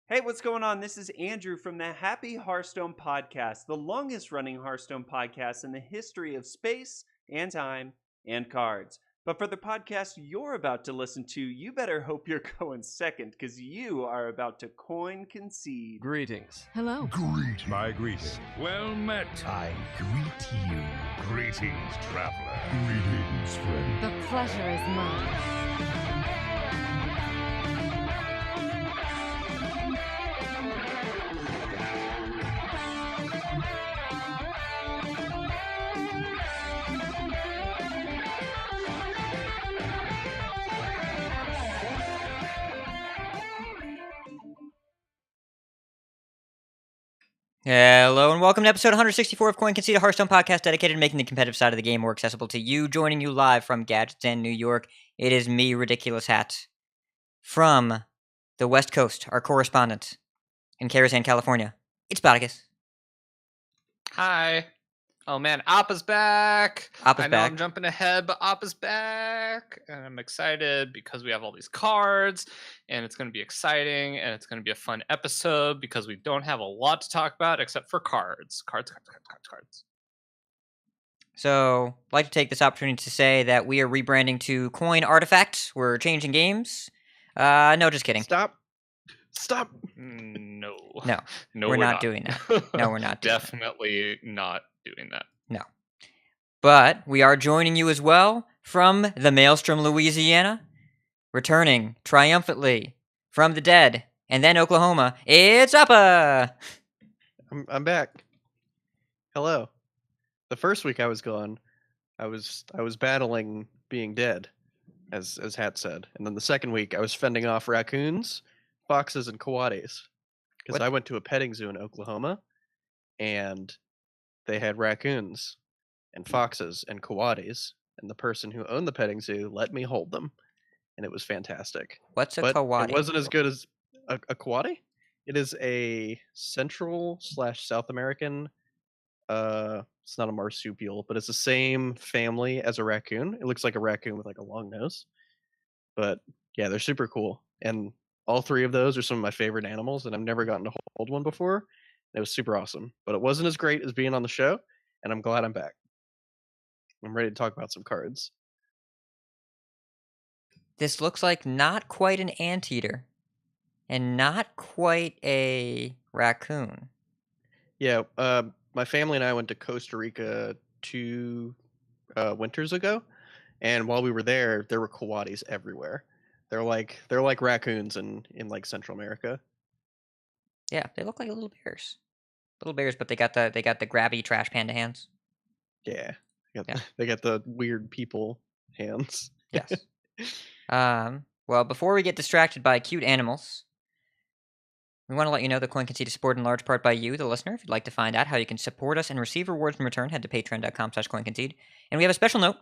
Hey, what's going on? This is Andrew from the Happy Hearthstone Podcast, the longest running Hearthstone podcast in the history of space and time and cards. But for the podcast you're about to listen to, you better hope you're going second because you are about to coin Concede. Greetings. Hello. Greet my greeting. Well met. I greet you. Greetings, traveler. Greetings, friend. The pleasure is mine. Hello and welcome to episode 164 of Concede, a Hearthstone podcast dedicated to making the competitive side of the game more accessible to you. Joining you live from Gadgets and New York, it is me, Ridiculous Hat, from the West Coast, our correspondent in Karazhan, California. It's Spartacus. Hi. Oh man, Appa's back. Appa's I know back. I'm jumping ahead, but Appa's back. And I'm excited because we have all these cards, and it's going to be exciting, and it's going to be a fun episode because we don't have a lot to talk about except for cards. Cards. So, I'd like to take this opportunity to say that we are rebranding to Coin Artifacts. We're changing games. No, just kidding. Stop. No. No, No, we're not doing that. No, we're not doing that. Definitely not doing that. But we are joining you as well from the Maelstrom, Louisiana, returning triumphantly from the dead, and then Oklahoma. It's Appa! I'm back. Hello. The first week I was gone, I was battling being dead, as Hat said, and then the second week I was fending off raccoons, foxes, and coatis, because What? I went to a petting zoo in Oklahoma, and they had raccoons and foxes and coatis, and the person who owned the petting zoo let me hold them, and it was fantastic. What's a But kawadi? it wasn't as good as a coati. It is a Central/South American. It's not a marsupial, but it's the same family as a raccoon. It looks like a raccoon with like a long nose. But yeah, they're super cool, and all three of those are some of my favorite animals, and I've never gotten to hold one before. It was super awesome, but it wasn't as great as being on the show, and I'm glad I'm back. I'm ready to talk about some cards. This looks like not quite an anteater, and not quite a raccoon. Yeah, my family and I went to Costa Rica 2 winters ago, and while we were there were coatis everywhere. They're like raccoons in like Central America. Yeah, they look like little bears. Little bears, but they got the grabby trash panda hands. Yeah, Yeah. they got the weird people hands. Yes. Well, before we get distracted by cute animals, we want to let you know that Coin Concede is supported in large part by you, the listener. If you'd like to find out how you can support us and receive rewards in return, head to patreon.com/coinconcede. And we have a special note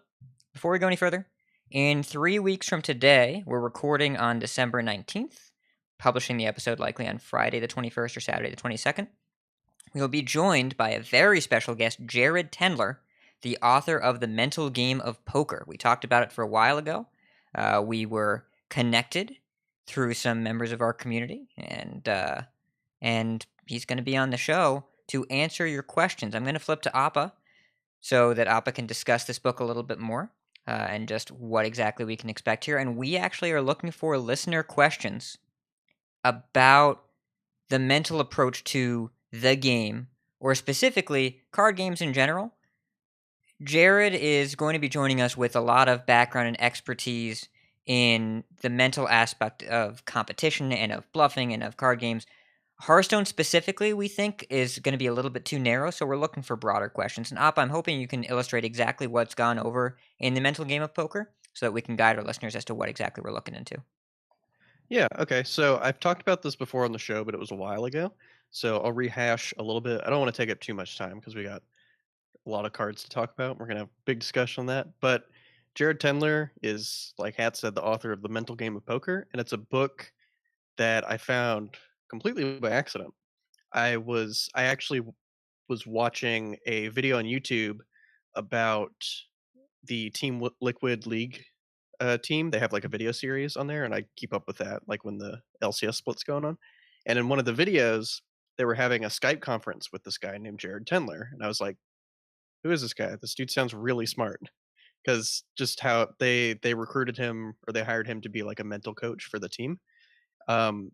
before we go any further. In 3 weeks from today, we're recording on December 19th, publishing the episode likely on Friday the 21st or Saturday the 22nd. We will be joined by a very special guest, Jared Tendler, the author of The Mental Game of Poker. We talked about it for a while ago. We were connected through some members of our community, and he's going to be on the show to answer your questions. I'm going to flip to Appa so that Appa can discuss this book a little bit more and just what exactly we can expect here. And we actually are looking for listener questions about the mental approach to the game, or specifically card games in general. Jared is going to be joining us with a lot of background and expertise in the mental aspect of competition and of bluffing and of card games. Hearthstone specifically, we think, is going to be a little bit too narrow, so we're looking for broader questions. And Appa, I'm hoping you can illustrate exactly what's gone over in the mental game of poker so that we can guide our listeners as to what exactly we're looking into. Yeah, okay. So I've talked about this before on the show, but it was a while ago. So I'll rehash a little bit. I don't want to take up too much time because we got a lot of cards to talk about. We're going to have a big discussion on that. But Jared Tendler is, like Hat said, the author of The Mental Game of Poker, and it's a book that I found completely by accident. I actually was watching a video on YouTube about the Team Liquid League team. They have like a video series on there, and I keep up with that, like when the LCS split's going on. And in one of the videos, they were having a Skype conference with this guy named Jared Tendler, and I was like, "Who is this guy? This dude sounds really smart." Because just how they recruited him or they hired him to be like a mental coach for the team. Um,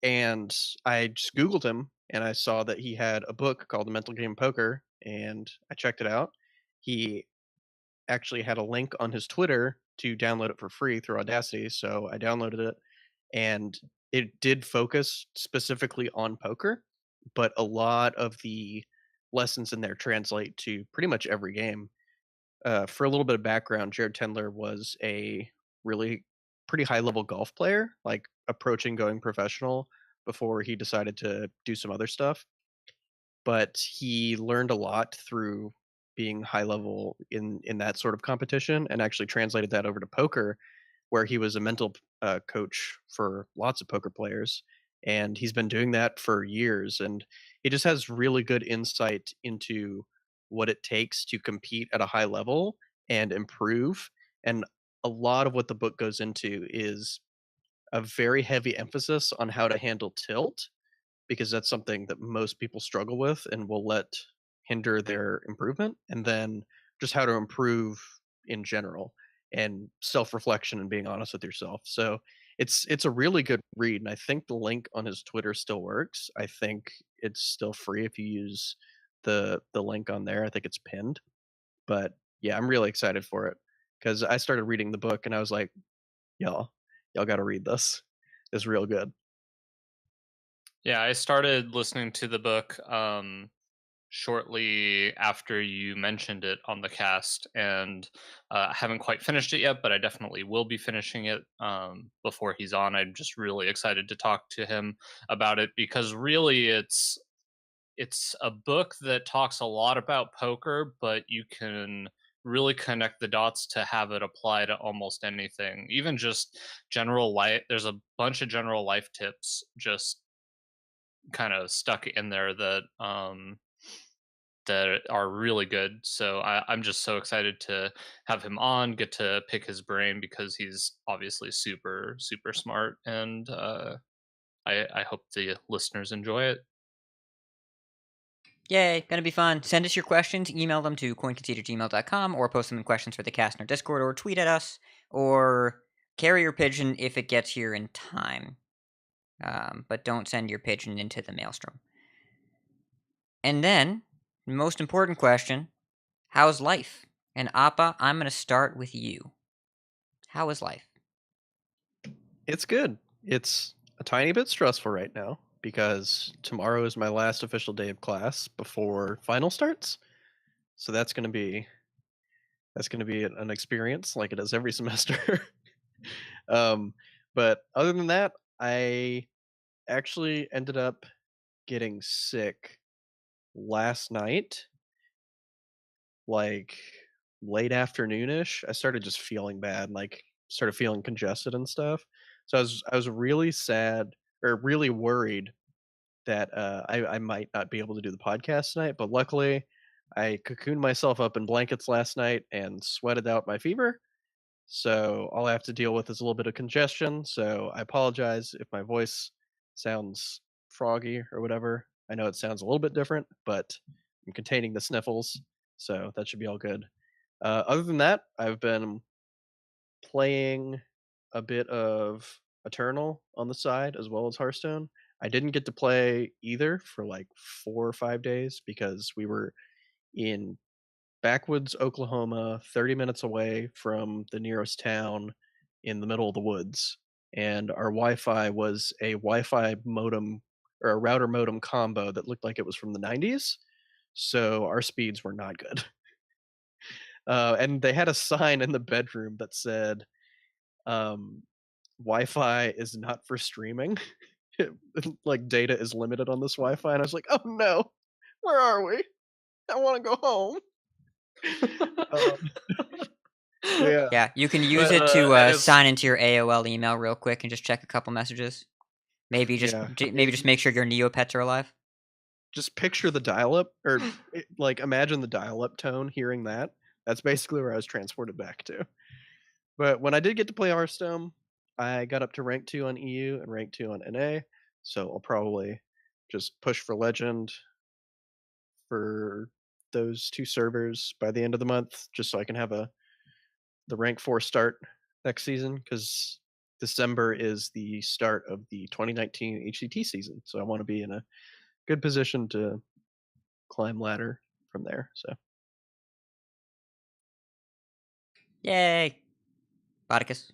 and I just Googled him and I saw that he had a book called The Mental Game of Poker, and I checked it out. He actually had a link on his Twitter to download it for free through Audacity, so I downloaded it, and it did focus specifically on poker, but a lot of the lessons in there translate to pretty much every game. For a little bit of background, Jared Tendler was a really pretty high level golf player, like approaching going professional before he decided to do some other stuff. But he learned a lot through being high level in that sort of competition, and actually translated that over to poker, where he was a mental coach for lots of poker players, and he's been doing that for years. And he just has really good insight into what it takes to compete at a high level and improve. And a lot of what the book goes into is a very heavy emphasis on how to handle tilt, because that's something that most people struggle with and will let hinder their improvement, and then just how to improve in general, and self-reflection and being honest with yourself. So it's a really good read, and I think the link on his Twitter still works. I think it's still free if you use the link on there. I think it's pinned. But yeah, I'm really excited for it because I started reading the book and I was like, y'all got to read this. It's real good. Yeah, I started listening to the book shortly after you mentioned it on the cast, and I haven't quite finished it yet, but I definitely will be finishing it before he's on. I'm just really excited to talk to him about it, because really it's a book that talks a lot about poker, but you can really connect the dots to have it apply to almost anything, even just general life. There's a bunch of general life tips just kind of stuck in there that are really good. So I'm just so excited to have him on, get to pick his brain, because he's obviously super super smart, and I hope the listeners enjoy it. Yay, gonna be fun. Send us your questions, email them to coinconcede@gmail.com, or post them in questions for the cast in our Discord, or tweet at us, or carrier pigeon if it gets here in time. But don't send your pigeon into the maelstrom. And then, most important question, how's life? And Appa, I'm gonna start with you. How is life? It's good. It's a tiny bit stressful right now because tomorrow is my last official day of class before final starts. So that's going to be an experience like it is every semester. um, but other than that, I actually ended up getting sick last night, like late afternoonish. I started just feeling bad, like started feeling congested and stuff. So I was really sad or really worried that I might not be able to do the podcast tonight. But luckily, I cocooned myself up in blankets last night and sweated out my fever. So all I have to deal with is a little bit of congestion. So I apologize if my voice sounds froggy or whatever. I know it sounds a little bit different, but I'm containing the sniffles, so that should be all good. Other than that, I've been playing a bit of Eternal on the side as well as Hearthstone. I didn't get to play either for like 4 or 5 days because we were in backwoods Oklahoma, 30 minutes away from the nearest town in the middle of the woods. And our Wi-Fi was a Wi-Fi modem or a router modem combo that looked like it was from the 90s. So our speeds were not good. And they had a sign in the bedroom that said, Wi-Fi is not for streaming. Like data is limited on this Wi-Fi. And I was like, oh no, where are we? I want to go home. Yeah. Yeah, you can use But, it to it's- sign into your AOL email real quick and just check a couple messages. Maybe just Yeah. maybe just make sure your Neopets are alive. Just picture the dial-up, or like imagine the dial-up tone. Hearing that, that's basically where I was transported back to. But when I did get to play Hearthstone, I got up to rank 2 on EU and rank 2 on NA. So I'll probably just push for Legend for those 2 servers by the end of the month, just so I can have the rank 4 start next season, because December is the start of the 2019 HCT season. So I want to be in a good position to climb ladder from there. So Yay! Bodikus.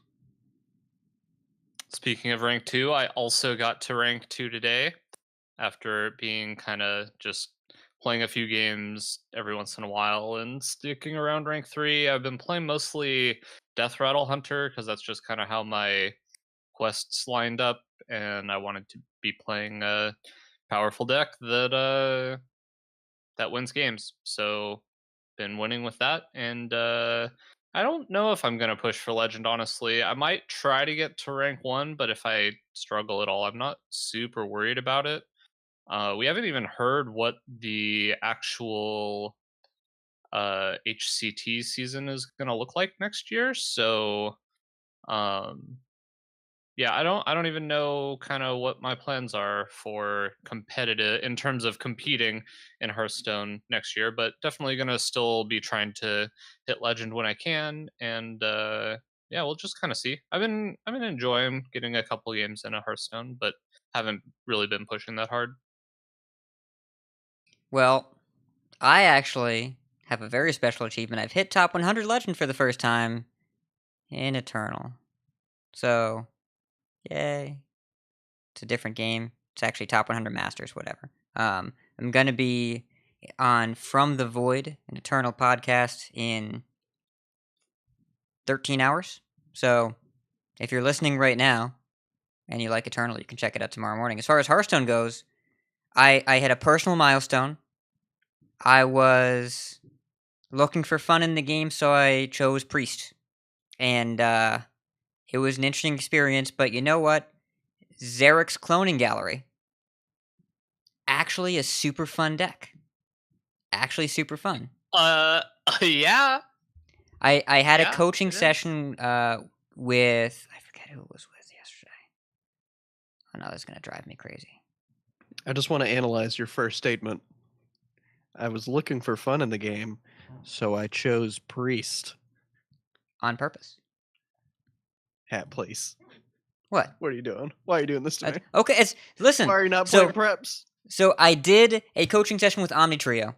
Speaking of rank 2, I also got to rank 2 today after being kind of just playing a few games every once in a while and sticking around rank 3. I've been playing mostly Death Rattle Hunter because that's just kind of how my quests lined up, and I wanted to be playing a powerful deck that wins games. So been winning with that, and I don't know if I'm gonna push for Legend. Honestly, I might try to get to rank 1, but if I struggle at all, I'm not super worried about it. We haven't even heard what the actual HCT season is gonna look like next year, so um, yeah, I don't even know kind of what my plans are for competitive in terms of competing in Hearthstone next year, but definitely gonna still be trying to hit Legend when I can, and yeah, we'll just kind of see. I've been enjoying getting a couple games in a Hearthstone, but haven't really been pushing that hard. Well, I actually have a very special achievement. I've hit top 100 Legend for the first time in Eternal. So, yay. It's a different game. It's actually top 100 Masters, whatever. I'm going to be on From the Void, an Eternal podcast, in 13 hours. So, if you're listening right now and you like Eternal, you can check it out tomorrow morning. As far as Hearthstone goes, I had a personal milestone. I was looking for fun in the game, so I chose Priest. And it was an interesting experience, but you know what? Zarek's Cloning Gallery. Actually a super fun deck. Actually super fun. Yeah. I had a Yeah, coaching it is. session with, I forget who it was with yesterday. Oh no, that's gonna drive me crazy. I just want to analyze your first statement. I was looking for fun in the game, so I chose Priest. On purpose. Hat, please. What? What are you doing? Why are you doing this to me? Okay, listen. Why are you not so- playing preps? So I did a coaching session with Omni Trio,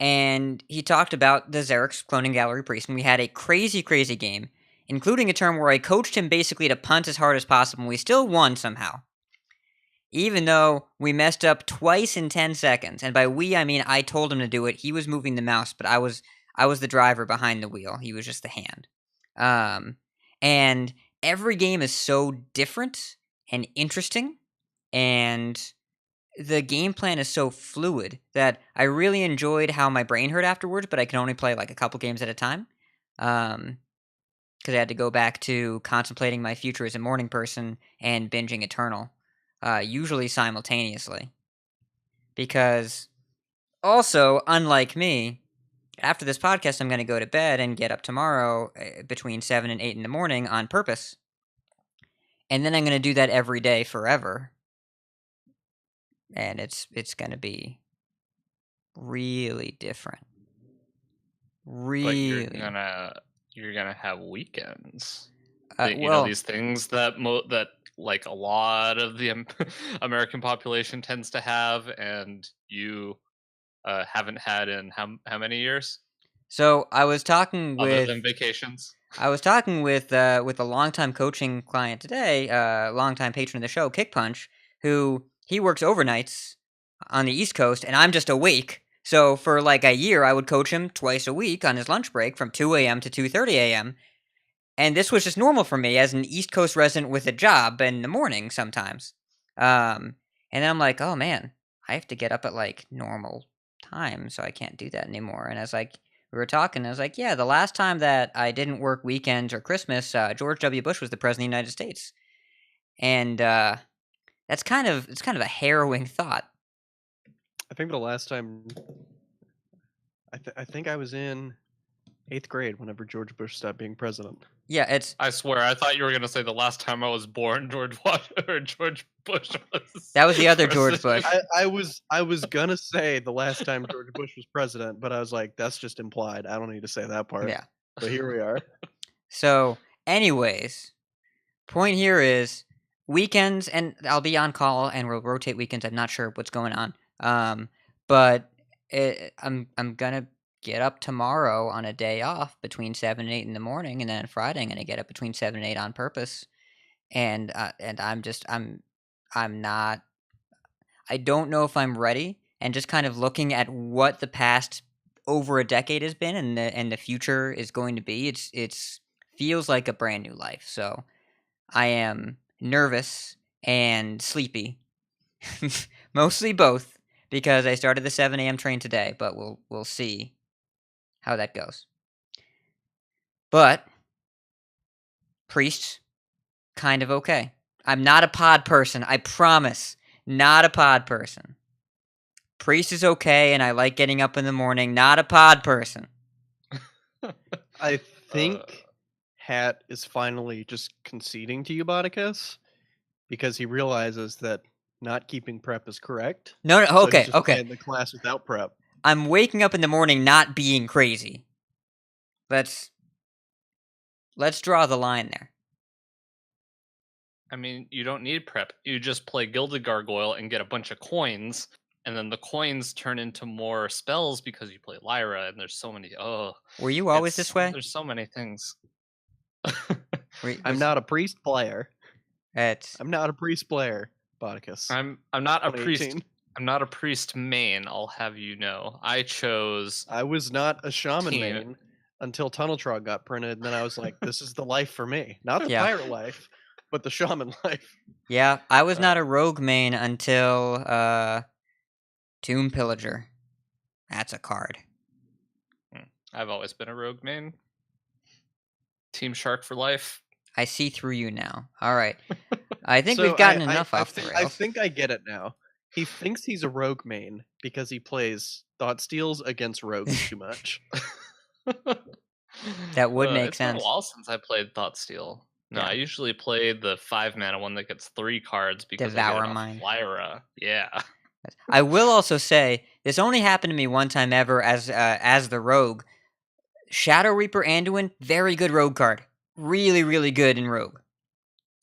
and he talked about the Zarek's Cloning Gallery Priest, and we had a crazy, crazy game, including a turn where I coached him basically to punt as hard as possible, and we still won somehow. Even though we messed up twice in 10 seconds, and by we I mean I told him to do it. He was moving the mouse, but I was the driver behind the wheel. He was just the hand. And every game is so different and interesting, and the game plan is so fluid that I really enjoyed how my brain hurt afterwards, but I can only play like a couple games at a time. Because I had to go back to contemplating my future as a morning person and binging Eternal, usually simultaneously. Because also, unlike me, after this podcast, I'm going to go to bed and get up tomorrow between 7 and 8 in the morning on purpose. And then I'm going to do that every day forever. And it's going to be really different. Really. But you're gonna have weekends. Well, These things that that like a lot of the American population tends to have, and you haven't had in how many years? so I was talking Other with than vacations. a longtime coaching client today, longtime patron of the show, Kick Punch, who he works overnights on the East Coast, and I'm just awake. So for like a year, I would coach him twice a week on his lunch break from 2 a.m. to 2:30 a.m. And this was just normal for me as an East Coast resident with a job in the morning sometimes. And then I'm like, oh man, I have to get up at like normal time, so I can't do that anymore. And I was like, we were talking, I was like, yeah, the last time that I didn't work weekends or Christmas, George W. Bush was the president of the United States. And it's kind of a harrowing thought. I think the last time I think I was in 8th grade, whenever George Bush stopped being president. Yeah, it's I swear, I thought you were gonna say the last time I was born, George Bush was. That was the other George president. Bush. I was gonna say the last time George Bush was president, but I was like, that's just implied. I don't need to say that part. Yeah. But here we are. So, anyways, point here is weekends, and I'll be on call, and we'll rotate weekends. I'm not sure what's going on. But I'm gonna get up tomorrow on a day off between 7 and 8 in the morning, and then Friday I'm gonna get up between 7 and 8 on purpose. And I'm not. I don't know if I'm ready. And just kind of looking at what the past over a decade has been, and the future is going to be. It's feels like a brand new life. So I am nervous and sleepy, mostly both, because I started the 7 a.m. train today. But we'll see how that goes. But priests, kind of okay. I'm not a pod person. I promise. Not a pod person. Priest is okay, and I like getting up in the morning. Not a pod person. I think Hat is finally just conceding to you, Bodicus, because he realizes that not keeping prep is correct. No, So okay, he's just okay. playing the class without prep. I'm waking up in the morning not being crazy. Let's draw the line there. I mean, you don't need prep. You just play Gilded Gargoyle and get a bunch of coins, and then the coins turn into more spells because you play Lyra, and there's so many. Oh, Were you always this way? There's so many things. I'm not a priest player. It's I'm not a priest player, Bodicus. I'm not a priest. 2018. I'm not a priest main. I'll have you know. I chose. I was not a shaman Team. main until Tunnel Trog got printed, and then I was like, this is the life for me. Not the Yeah. pirate life, but the shaman life. yeah. I was not a rogue main until Tomb Pillager. That's a card. I've always been a rogue main. Team Shark for life. I see through you now. All right. I think So we've gotten I- enough I off the think- rails. I think I get it now. He thinks he's a rogue main because he plays thought steals against rogues too much. That would make It's been sense. a while since I played Thoughtsteal. No, Yeah. I usually play the 5-mana one that gets 3 cards because I Devour get it off Mind. Lyra. Yeah. I will also say this only happened to me one time ever as the rogue. Shadow Reaper Anduin, very good rogue card. Really, really good in rogue.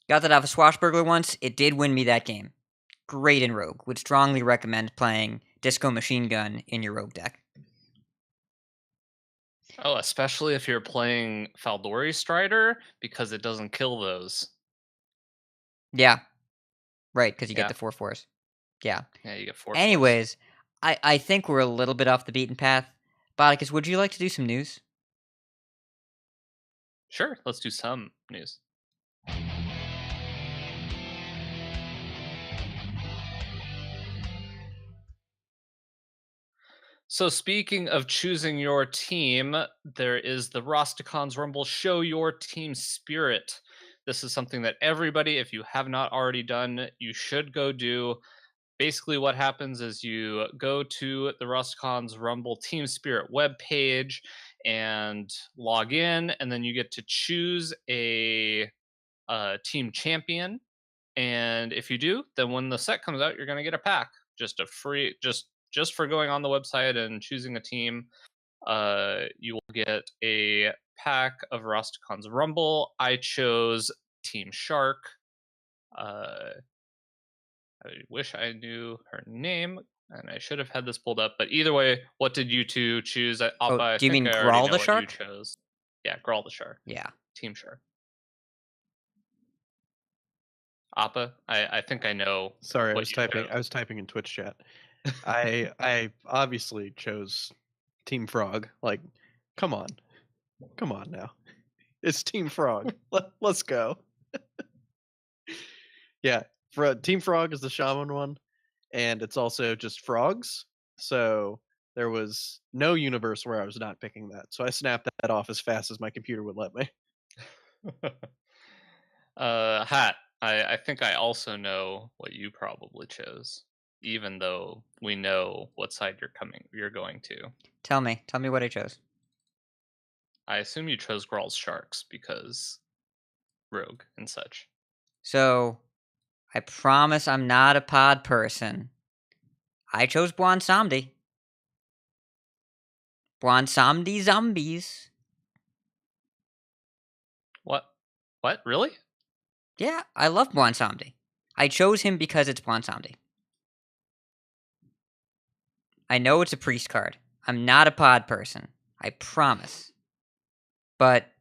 Got that off of Swashbuckler once. It did win me that game. Great in rogue. Would strongly recommend playing Disco Machine Gun in your rogue deck. Oh, especially if you're playing Faldori Strider because it doesn't kill those. Yeah. Right, because you Yeah. get the 4/4s. Yeah. Yeah, you get 4. Anyways, I think we're a little bit off the beaten path. Bodicus, would you like to do some news? Sure, let's do some news. So speaking of choosing your team, there is the Rastakhan's Rumble Show Your Team Spirit. This is something that everybody, if you have not already done, you should go do. Basically, what happens is you go to the Rastakhan's Rumble Team Spirit webpage and log in, and then you get to choose a team champion. And if you do, then when the set comes out, you're going to get a pack, just a free, just for going on the website and choosing a team. You will get a pack of Rastakhan's Rumble. I chose Team Shark. I wish I knew her name, and I should have had this pulled up. But either way, what did you two choose? Appa, I do you think mean I already Grawl know the what Shark? you chose. Yeah, Grawl the Shark. Yeah. Team Shark. Appa, I think I know. Sorry, I what was you typing. chose. I was typing in Twitch chat. I obviously chose Team Frog. Like, come on now. It's Team Frog. Let's go. Yeah, Team Frog is the shaman one, and it's also just frogs. So there was no universe where I was not picking that. So I snapped that off as fast as my computer would let me. Hat, I think I also know what you probably chose, even though we know what side you're going to. Tell me what I chose. I assume you chose Gral's Sharks because Rogue and such. So, I promise I'm not a pod person. I chose Bwansamdi. Bwansamdi zombies. What? What? Really? Yeah, I love Bwansamdi. I chose him because it's Bwansamdi. I know it's a priest card. I'm not a pod person. I promise. But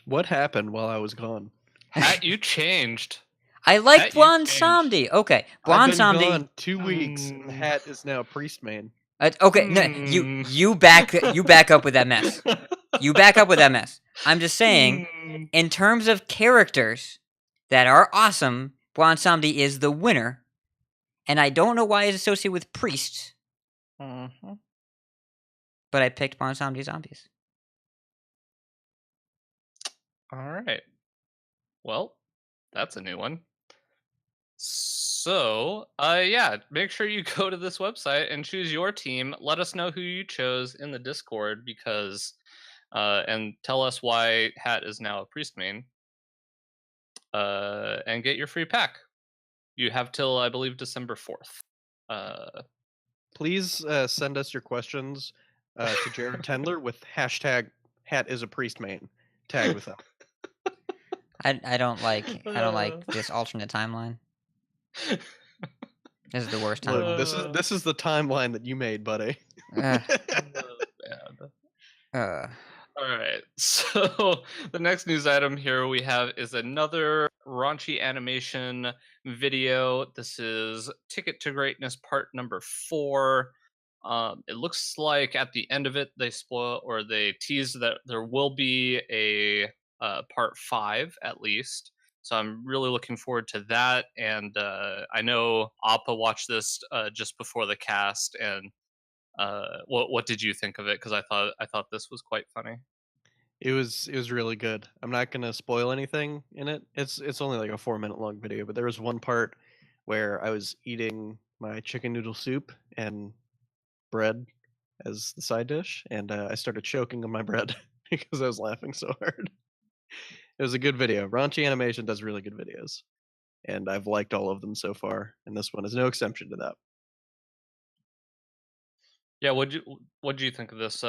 What happened while I was gone? Hat, you changed. I like Hat, you Bwansamdi. Okay, I've been Bwansamdi. gone 2 weeks, and the hat is now a priest main. Okay, no, you back up with that mess. You back up with that mess. I'm just saying, in terms of characters that are awesome, Bwansamdi is the winner, and I don't know why he's associated with priests. But I picked Bwansamdi zombies. All right. Well, that's a new one. So, yeah, make sure you go to this website and choose your team. Let us know who you chose in the Discord because, and tell us why Hat is now a priest main. And get your free pack. You have till, I believe, December 4th. Please send us your questions to Jared Tendler with hashtag hat is a priest main. Tag with that. I don't like this alternate timeline. This is the worst timeline. Look, this is the timeline that you made, buddy. Ugh. All right. So the next news item here we have is another raunchy animation video. This is Ticket to Greatness part number 4. It looks like at the end of it they spoil or they tease that there will be a part 5 at least. So I'm really looking forward to that. And I know Appa watched this just before the cast. And what did you think of it? Because I thought this was quite funny. It was really good. I'm not gonna spoil anything in it. It's only like a 4-minute long video, but there was one part where I was eating my chicken noodle soup and bread as the side dish, and I started choking on my bread because I was laughing so hard. It was a good video. Raunchy Animation does really good videos, and I've liked all of them so far, and this one is no exception to that. Yeah, what'd you think of this?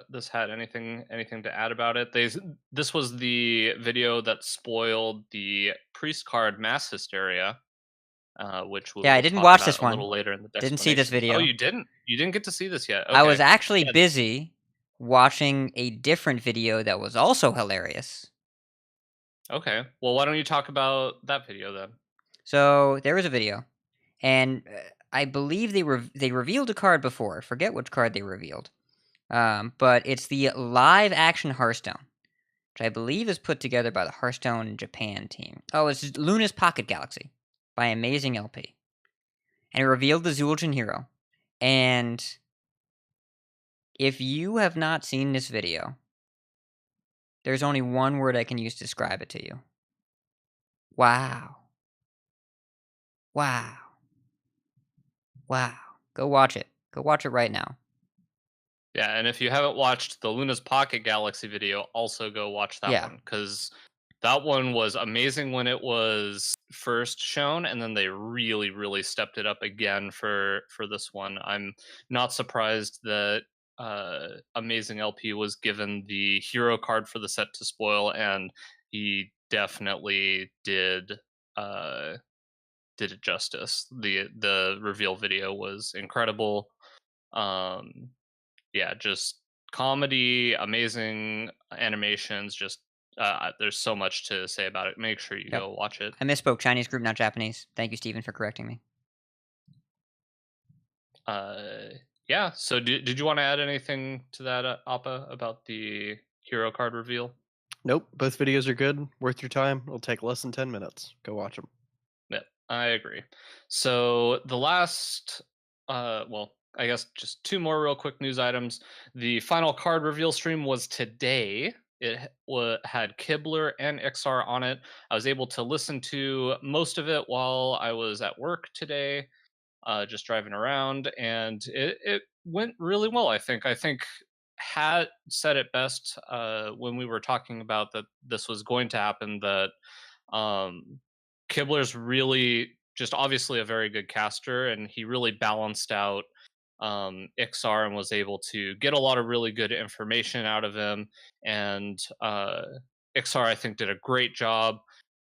This had anything to add about it? This was the video that spoiled the priest card mass hysteria, which Yeah, I we'll didn't talk watch about this a one. little later in the Didn't see this explanation. video. Oh, you didn't? You didn't get to see this yet? I was Okay. actually Yeah. busy watching a different video that was also hilarious. Okay. Well, why don't you talk about that video then? So there was a video, and I believe they revealed a card before. I forget which card they revealed, but it's the live action Hearthstone, which I believe is put together by the Hearthstone Japan team. Oh, it's Luna's Pocket Galaxy by Amazing LP, and it revealed the Zul'Jin hero. And if you have not seen this video, there's only one word I can use to describe it to you. Wow. Wow. Wow. Go watch it. Go watch it right now. Yeah, and if you haven't watched the Luna's Pocket Galaxy video, also go watch that Yeah. one because that one was amazing when it was first shown, and then they really, really stepped it up again for this one. I'm not surprised that Amazing LP was given the hero card for the set to spoil, and he definitely did it justice. The reveal video was incredible. Yeah, just comedy, amazing animations. Just there's so much to say about it. Make sure you Yep. go watch it. I misspoke. Chinese group, not Japanese. Thank you, Steven, for correcting me. Yeah. So did you want to add anything to that, Appa, about the hero card reveal? Nope, both videos are good, worth your time. It'll take less than 10 minutes. Go watch them. Yeah, I agree. So the last, well, I guess just 2 more real quick news items. The final card reveal stream was today. It had Kibler and Iksar on it. I was able to listen to most of it while I was at work today, just driving around, and it went really well. I think had said it best when we were talking about that this was going to happen, that Kibler's really just obviously a very good caster, and he really balanced out Iksar and was able to get a lot of really good information out of him. And Iksar, I think, did a great job,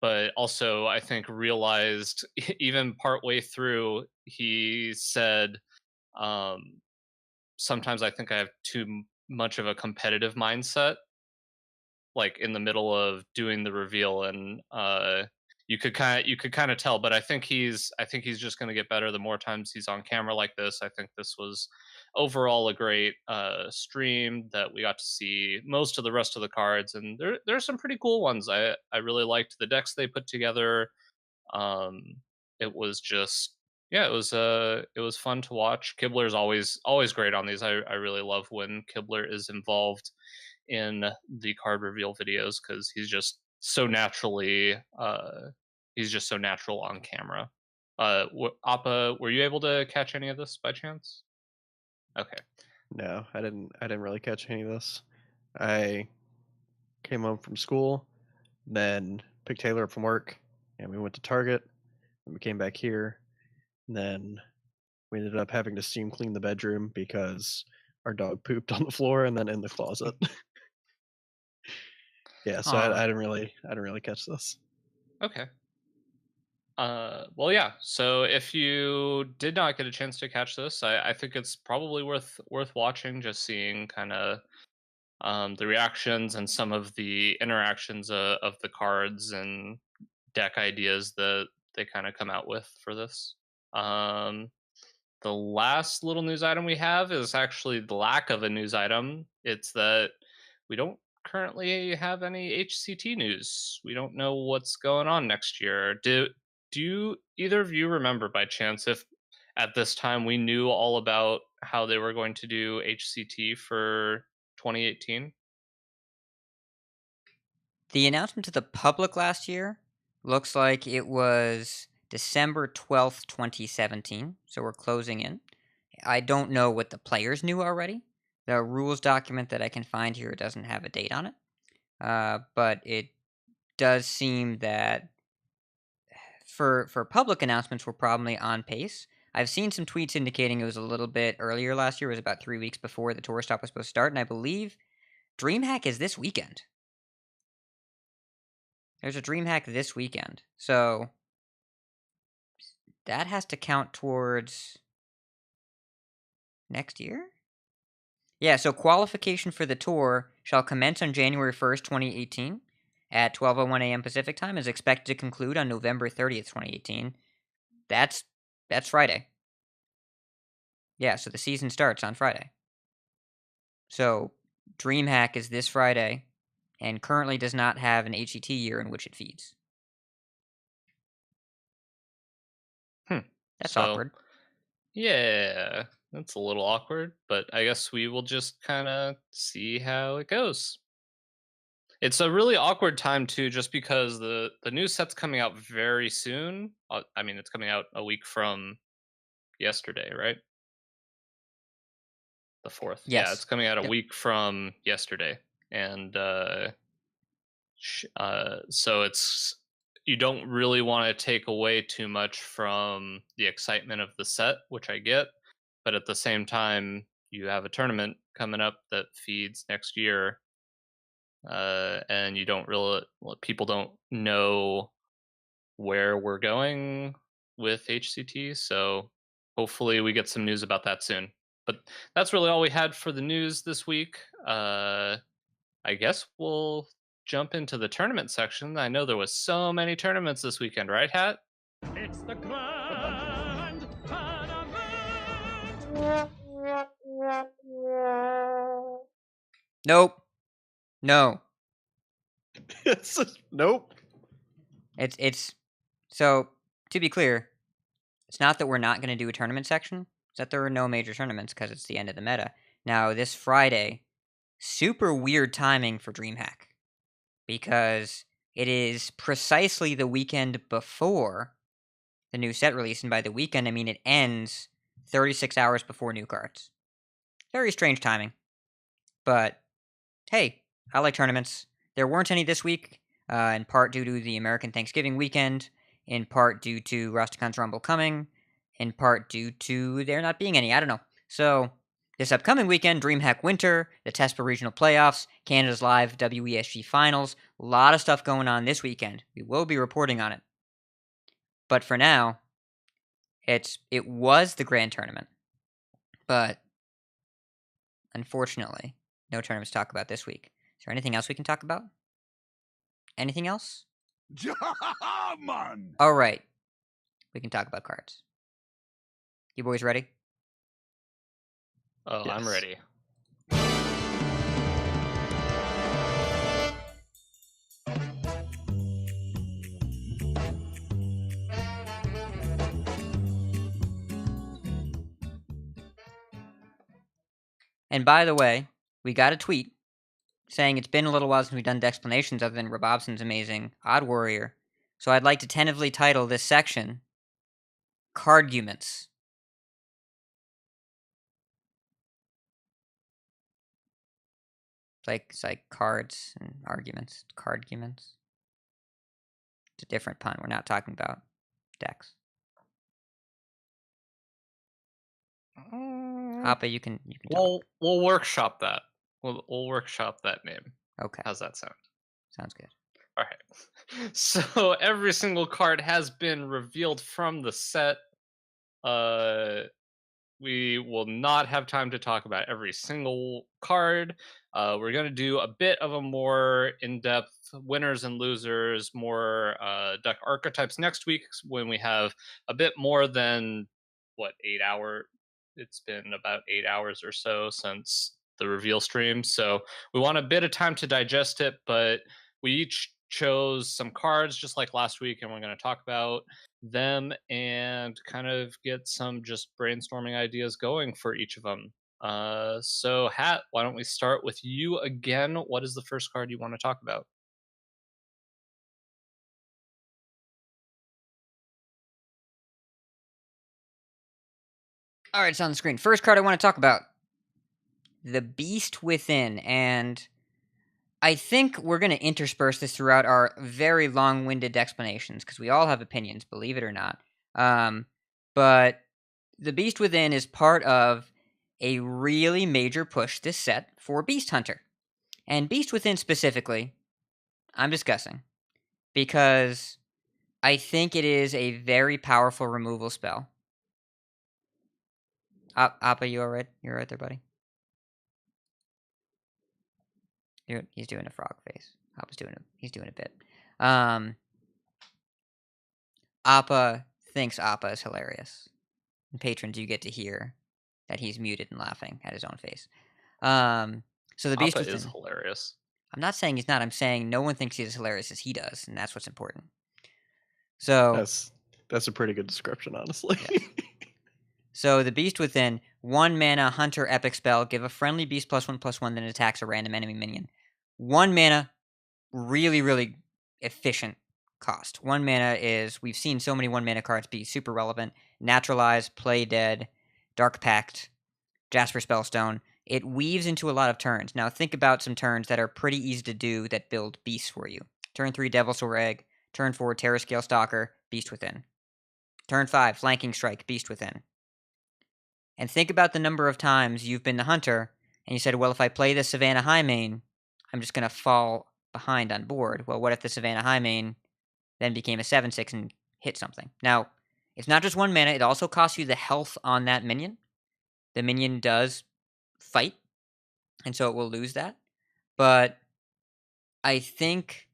but also I think realized even partway through, he said, sometimes I think I have too much of a competitive mindset, like in the middle of doing the reveal, and you could kind of tell. But I think he's just going to get better the more times he's on camera like this. I think this was overall a great stream that we got to see most of the rest of the cards, and there's some pretty cool ones. I really liked the decks they put together. um it was just, yeah, it was fun to watch. Kibler's always great on these. I really love when Kibler is involved in the card reveal videos, because he's just so natural on camera. Appa, were you able to catch any of this by chance? Okay. No, I didn't really catch any of this. I came home from school, then picked Taylor up from work, and we went to Target. And we came back here, and then we ended up having to steam clean the bedroom because our dog pooped on the floor and then in the closet. Yeah, so Aw. I didn't really catch this. Okay. Well, yeah. So if you did not get a chance to catch this, I think it's probably worth watching, just seeing kind of the reactions and some of the interactions of the cards and deck ideas that they kind of come out with for this. The last little news item we have is actually the lack of a news item. It's that we don't currently have any HCT news. We don't know what's going on next year. Do you, either of you, remember by chance if at this time we knew all about how they were going to do HCT for 2018? The announcement to the public last year looks like it was December 12th, 2017. So we're closing in. I don't know what the players knew already. The rules document that I can find here doesn't have a date on it. But it does seem that for public announcements, we're probably on pace. I've seen some tweets indicating it was a little bit earlier last year. It was about 3 weeks before the tour stop was supposed to start. And I believe DreamHack is this weekend. There's a DreamHack this weekend. So that has to count towards next year? Yeah, so qualification for the tour shall commence on January 1st, 2018 at 12:01 a.m. Pacific time, is expected to conclude on November 30th, 2018. That's Friday. Yeah, so the season starts on Friday. So DreamHack is this Friday and currently does not have an HET year in which it feeds. That's So, awkward. Yeah, that's a little awkward, but I guess we will just kind of see how it goes. It's a really awkward time too, just because the new set's coming out very soon. I mean, it's coming out a week from yesterday, right? The 4th. Yeah, Yes. it's coming out a Yep. week from yesterday, and so it's, you don't really want to take away too much from the excitement of the set, which I get, but at the same time, you have a tournament coming up that feeds next year, and you don't really, people don't know where we're going with HCT, so hopefully we get some news about that soon. But that's really all we had for the news this week. I guess we'll jump into the tournament section. I know there was so many tournaments this weekend, right, Hat? It's the grand tournament. Nope. No. Nope. It's so, to be clear, it's not that we're not going to do a tournament section. It's that there are no major tournaments because it's the end of the meta. Now, this Friday, super weird timing for DreamHack because it is precisely the weekend before the new set release, and by the weekend, I mean it ends 36 hours before new cards. Very strange timing. But hey, I like tournaments. There weren't any this week, in part due to the American Thanksgiving weekend, in part due to Rastakhan's Rumble coming, in part due to there not being any. I don't know. So, this upcoming weekend, DreamHack Winter, the TESPA Regional Playoffs, Canada's Live WESG Finals, a lot of stuff going on this weekend. We will be reporting on it. But for now, it was the Grand Tournament. But, unfortunately, no tournaments to talk about this week. Is there anything else we can talk about? Anything else? Man! All right. We can talk about cards. You boys ready? Oh, I'm Yes. ready. And by the way, we got a tweet saying it's been a little while since we've done the explanations other than Robobson's amazing Odd Warrior. So I'd like to tentatively title this section Cardguments. It's like cards and arguments. Cardguments. It's a different pun. We're not talking about decks. Appa, you can talk. We'll workshop that. We'll workshop that name. Okay. How's that sound? Sounds good. All right. So every single card has been revealed from the set. We will not have time to talk about every single card. We're going to do a bit of a more in-depth winners and losers, more deck archetypes next week when we have a bit more than 8 hours. It's been about 8 hours or so since the reveal stream, so we want a bit of time to digest it, but we each chose some cards just like last week, and we're going to talk about them and kind of get some just brainstorming ideas going for each of them. So Hat, why don't we start with you again? What is the first card you want to talk about? All right, it's on the screen. First card I want to talk about. The Beast Within, and I think we're going to intersperse this throughout our very long-winded explanations, because we all have opinions, believe it or not. But the Beast Within is part of a really major push this set for Beast Hunter. And Beast Within specifically, I'm discussing, because I think it is a very powerful removal spell. Appa, you alright? You alright there, buddy? He's doing a frog face. He's doing a bit. Appa thinks Appa is hilarious. And patrons, you get to hear that he's muted and laughing at his own face. So the Beast Appa Within is hilarious. I'm not saying he's not. I'm saying no one thinks he's as hilarious as he does, and that's what's important. So That's a pretty good description, honestly. Yes. So the Beast Within, 1 mana Hunter epic spell, give a friendly beast +1/+1 that attacks a random enemy minion. 1 mana, really, really efficient cost. 1 mana is, we've seen so many 1 mana cards be super relevant. Naturalize, Play Dead, Dark Pact, Jasper Spellstone. It weaves into a lot of turns. Now think about some turns that are pretty easy to do that build beasts for you. Turn 3, Devilsaur Egg. Turn 4, Terrascale Stalker, Beast Within. Turn 5, Flanking Strike, Beast Within. And think about the number of times you've been the hunter, and you said, well, if I play the Savannah Highmane, I'm just going to fall behind on board. Well, what if the Savannah Highmane then became a 7/6 and hit something? Now, it's not just 1 mana, it also costs you the health on that minion. The minion does fight, and so it will lose that. But I think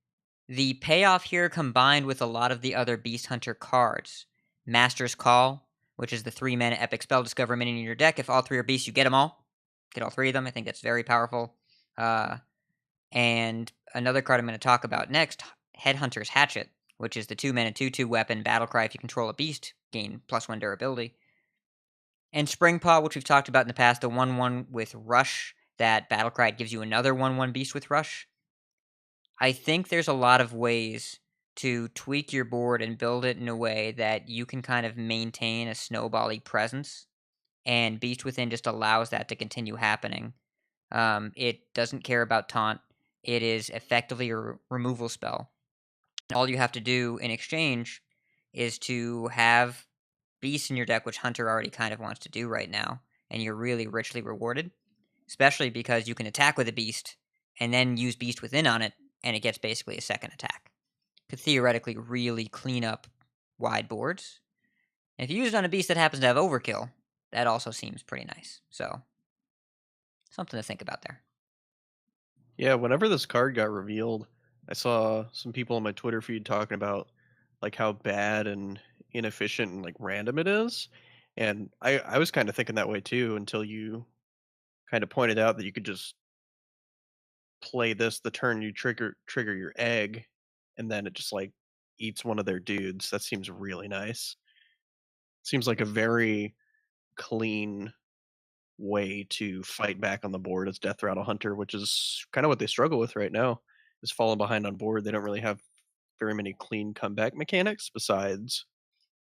the payoff here, combined with a lot of the other Beast Hunter cards, Master's Call, which is the 3 mana epic spell, discover a minion in your deck. If all 3 are beasts, you get them all. Get all 3 of them. I think that's very powerful. And another card I'm going to talk about next, Headhunter's Hatchet, which is the 2 mana 2/2 weapon, Battlecry. If you control a beast, gain +1 durability. And Springpaw, which we've talked about in the past, the 1/1 with Rush, that Battlecry gives you another 1/1 beast with Rush. I think there's a lot of ways to tweak your board and build it in a way that you can kind of maintain a snowbally presence, and Beast Within just allows that to continue happening. It doesn't care about taunt. It is effectively a removal spell. All you have to do in exchange is to have beasts in your deck, which Hunter already kind of wants to do right now, and you're really richly rewarded, especially because you can attack with a beast and then use Beast Within on it, and it gets basically a second attack. Could theoretically really clean up wide boards. And if you use it on a beast that happens to have overkill, that also seems pretty nice. So, something to think about there. Yeah, whenever this card got revealed, I saw some people on my Twitter feed talking about like how bad and inefficient and like random it is. And I was kind of thinking that way too until you kind of pointed out that you could just play this the turn you trigger your egg, and then it just like eats one of their dudes. That seems really nice. Seems like a very clean way to fight back on the board as Death Rattle Hunter, which is kind of what they struggle with right now. Is falling behind on board. They don't really have very many clean comeback mechanics besides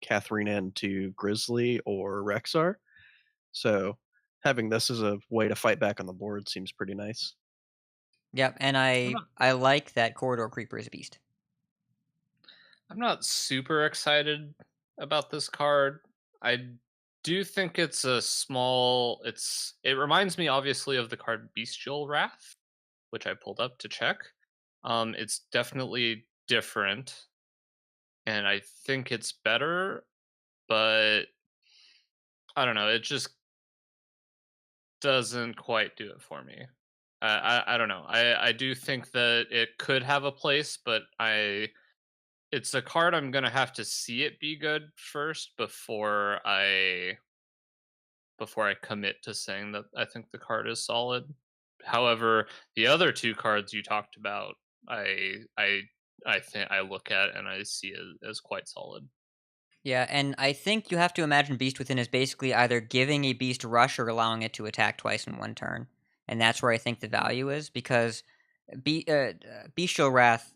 Catherine into Grizzly or Rexar. So having this as a way to fight back on the board seems pretty nice. Yep, and I like that Corridor Creeper is a beast. I'm not super excited about this card. I do think it's a small. It reminds me obviously of the card Bestial Wrath, which I pulled up to check. It's definitely different, and I think it's better, but I don't know. It just doesn't quite do it for me. I don't know. I do think that it could have a place, but it's a card I'm gonna have to see it be good first before I commit to saying that I think the card is solid. However, the other two cards you talked about, I think I look at and I see as quite solid. Yeah, and I think you have to imagine Beast Within is basically either giving a beast rush or allowing it to attack twice in one turn. And that's where I think the value is, because Bestial Wrath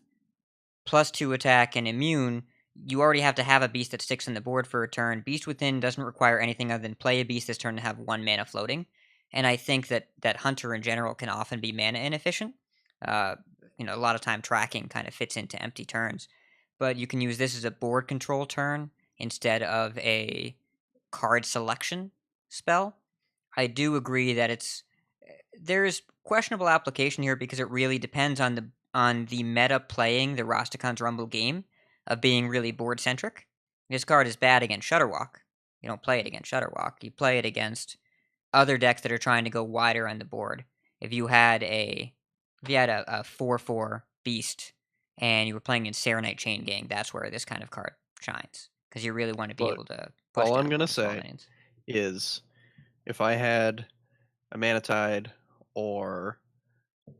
+2 attack and immune, you already have to have a beast that sticks in the board for a turn. Beast Within doesn't require anything other than play a beast this turn to have 1 mana floating. And I think that Hunter in general can often be mana inefficient. A lot of time tracking kind of fits into empty turns. But you can use this as a board control turn instead of a card selection spell. I do agree that there's questionable application here because it really depends on the meta playing the Rastakhan's Rumble game of being really board centric. This card is bad against Shutterwalk. You don't play it against Shutterwalk. You play it against other decks that are trying to go wider on the board. If you had a 4/4 beast and you were playing in Serenite Chain Gang, that's where this kind of card shines, because you really want to be Look, able to push all down I'm gonna with the small say minions. is if I had a Manatide or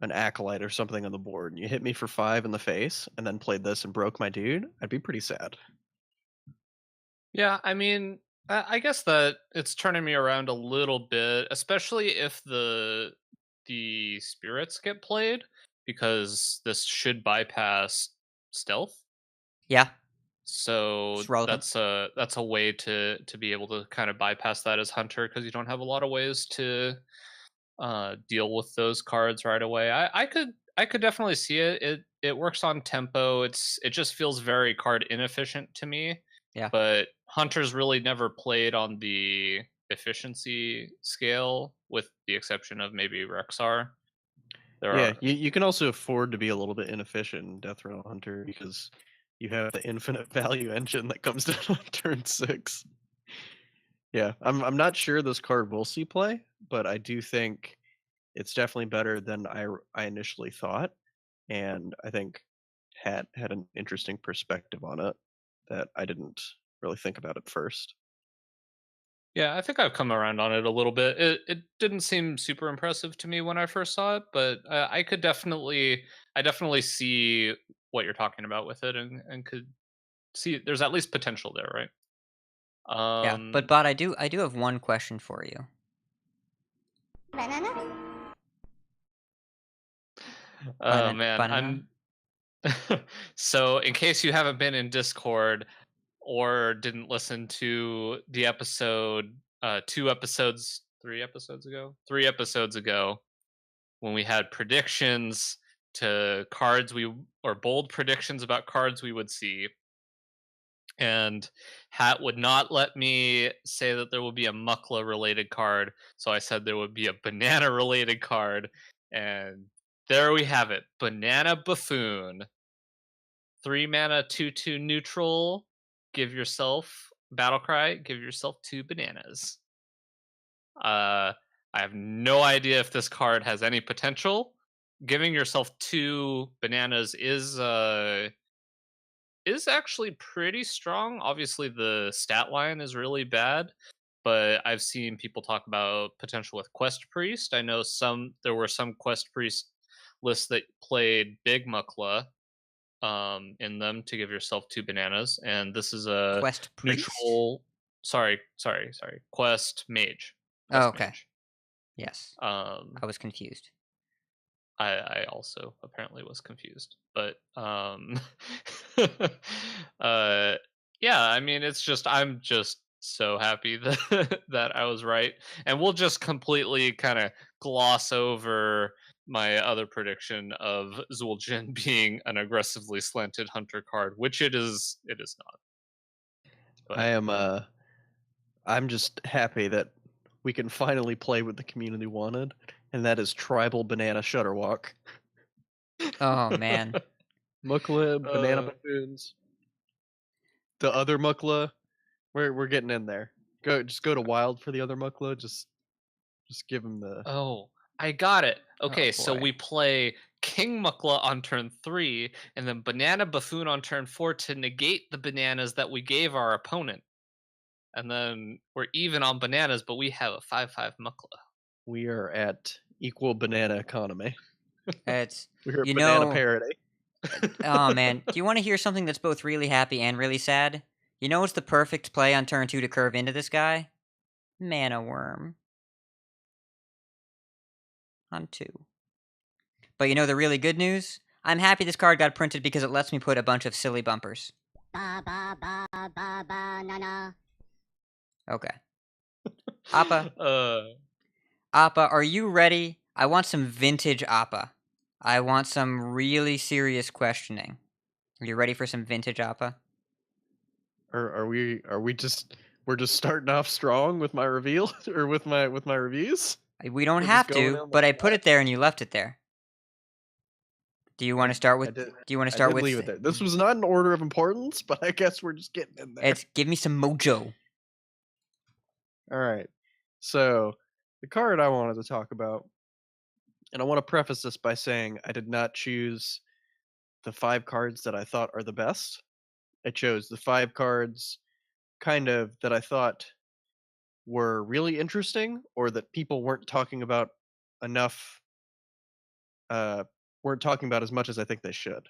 an Acolyte or something on the board and you hit me for 5 in the face and then played this and broke my dude, I'd be pretty sad. Yeah, I mean, I guess that it's turning me around a little bit, especially if the spirits get played, because this should bypass stealth. Yeah, So it's relevant. that's a way to be able to kind of bypass that as Hunter, because you don't have a lot of ways to deal with those cards right away. I could definitely see it. It works on tempo. It just feels very card inefficient to me. Yeah. But Hunter's really never played on the efficiency scale, with the exception of maybe Rexar. You can also afford to be a little bit inefficient in Death Rattle Hunter because you have the infinite value engine that comes down on turn 6. Yeah, I'm not sure this card will see play, but I do think it's definitely better than I initially thought, and I think had an interesting perspective on it that I didn't really think about at first. Yeah, I think I've come around on it a little bit. It didn't seem super impressive to me when I first saw it, but I definitely see what you're talking about with it, and could see there's at least potential there, right? Yeah, but Bot, I do have one question for you. Oh man, Banana? So in case you haven't been in Discord or didn't listen to the episode 3 episodes ago, when we had predictions to cards or bold predictions about cards we would see. And Hat would not let me say that there would be a Mukla related card, so I said there would be a banana related card, and there we have it. Banana Buffoon. 3 mana, 2/2 neutral. Give yourself battle cry, give yourself 2 bananas. I have no idea if this card has any potential. Giving yourself 2 bananas is actually pretty strong. Obviously, the stat line is really bad, but I've seen people talk about potential with Quest Priest. I know there were some Quest Priest lists that played Big Mukla in them to give yourself 2 bananas, and this is a Quest Priest? neutral. Sorry. Quest Mage. Oh, Quest okay. Mage. Yes. I I was confused. also apparently was confused, but yeah, I mean, I'm just so happy that that I was right, and we'll just completely kind of gloss over my other prediction of Zul'Jin being an aggressively slanted hunter card, which it is not. But I'm just happy that we can finally play what the community wanted, and that is tribal banana shutterwalk. Oh, man. Mukla, banana Uh, buffoons. The other Mukla, we're getting in there. Go to wild for the other Mukla. Just give him the. Oh, I got it. Okay, so boy. we play King Mukla on turn 3, and then Banana Buffoon on turn 4 to negate the bananas that we gave our opponent. And then we're even on bananas, but we have a 5/5 Mukla. We are at equal banana economy. It's We're at you banana know. parity. Oh man, do you want to hear something that's both really happy and really sad? You know what's the perfect play on turn 2 to curve into this guy? Mana Worm. On 2. But you know the really good news? I'm happy this card got printed because it lets me put a bunch of silly bumpers. Okay. Appa, Appa, are you ready? I want some vintage Appa. I want some really serious questioning. Are you ready for some vintage Appa? Are we just we're just starting off strong with my reveal or with my reviews? We don't We're have just going to, in but I like put that? it there and you left it there. Do you want to start with? I did, Do you want to I start did with? leave it there. This was not an order of importance, but I guess we're just getting in there. It's give me some mojo. All right. So the card I wanted to talk about, and I want to preface this by saying I did not choose the 5 cards that I thought are the best. I chose the 5 cards kind of that I thought were really interesting or that people weren't talking about enough weren't talking about as much as I think they should,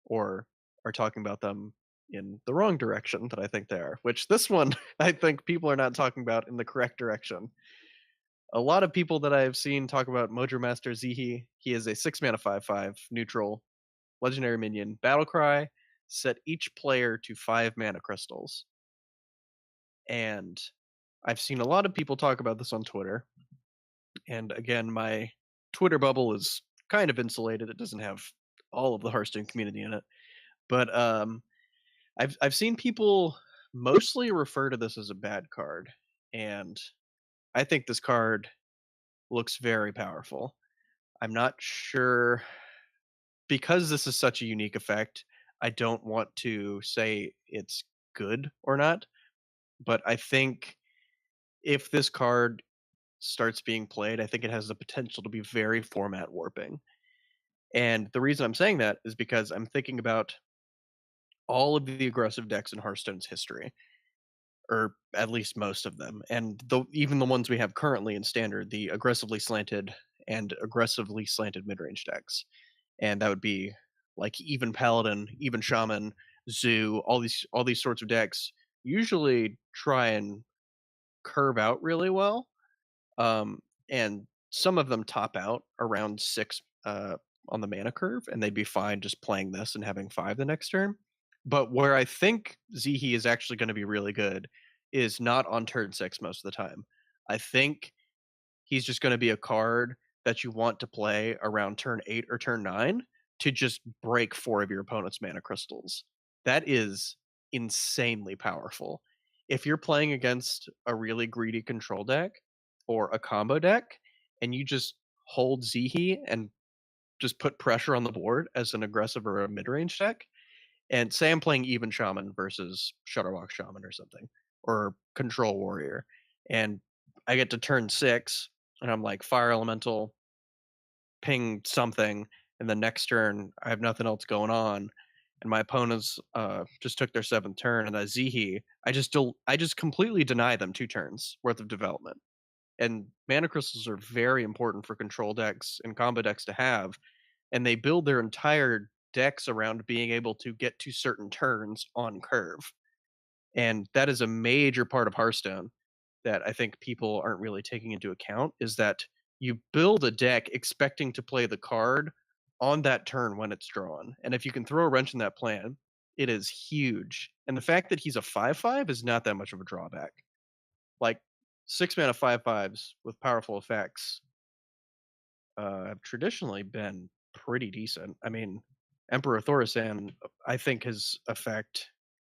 or are talking about them in the wrong direction that I think they are, which this one I think people are not talking about in the correct direction. A lot of people that I've seen talk about Mojo Master Zihi. He is a 6 mana 5/5 neutral legendary minion. Battle cry, set each player to 5 mana crystals. And I've seen a lot of people talk about this on Twitter. And again, my Twitter bubble is kind of insulated. It doesn't have all of the Hearthstone community in it. But I've seen people mostly refer to this as a bad card. And I think this card looks very powerful. I'm not sure, because this is such a unique effect, I don't want to say it's good or not, but I think if this card starts being played, I think it has the potential to be very format warping. And the reason I'm saying that is because I'm thinking about all of the aggressive decks in Hearthstone's history, or at least most of them, and even the ones we have currently in Standard, the aggressively slanted mid-range decks. And that would be like even Paladin, even Shaman, Zoo, all these sorts of decks usually try and curve out really well. And some of them top out around 6 on the mana curve, and they'd be fine just playing this and having 5 the next turn. But where I think Zihi is actually going to be really good is not on turn 6 most of the time. I think he's just going to be a card that you want to play around turn 8 or turn 9 to just break 4 of your opponent's mana crystals. That is insanely powerful. If you're playing against a really greedy control deck or a combo deck, and you just hold Zihi and just put pressure on the board as an aggressive or a mid-range deck, and say I'm playing Even Shaman versus Shutterwalk Shaman or something, or Control Warrior, and I get to turn 6, and I'm like, Fire Elemental, ping something, and the next turn I have nothing else going on, and my opponents just took their 7th turn, and a Zihi, I just completely deny them 2 turns worth of development. And mana crystals are very important for control decks and combo decks to have, and they build their entire decks around being able to get to certain turns on curve. And that is a major part of Hearthstone that I think people aren't really taking into account, is that you build a deck expecting to play the card on that turn when it's drawn. And if you can throw a wrench in that plan, it is huge. And the fact that he's a 5/5 is not that much of a drawback. Like 6 mana 5/5s with powerful effects have traditionally been pretty decent. I mean, Emperor Thaurissan, I think his effect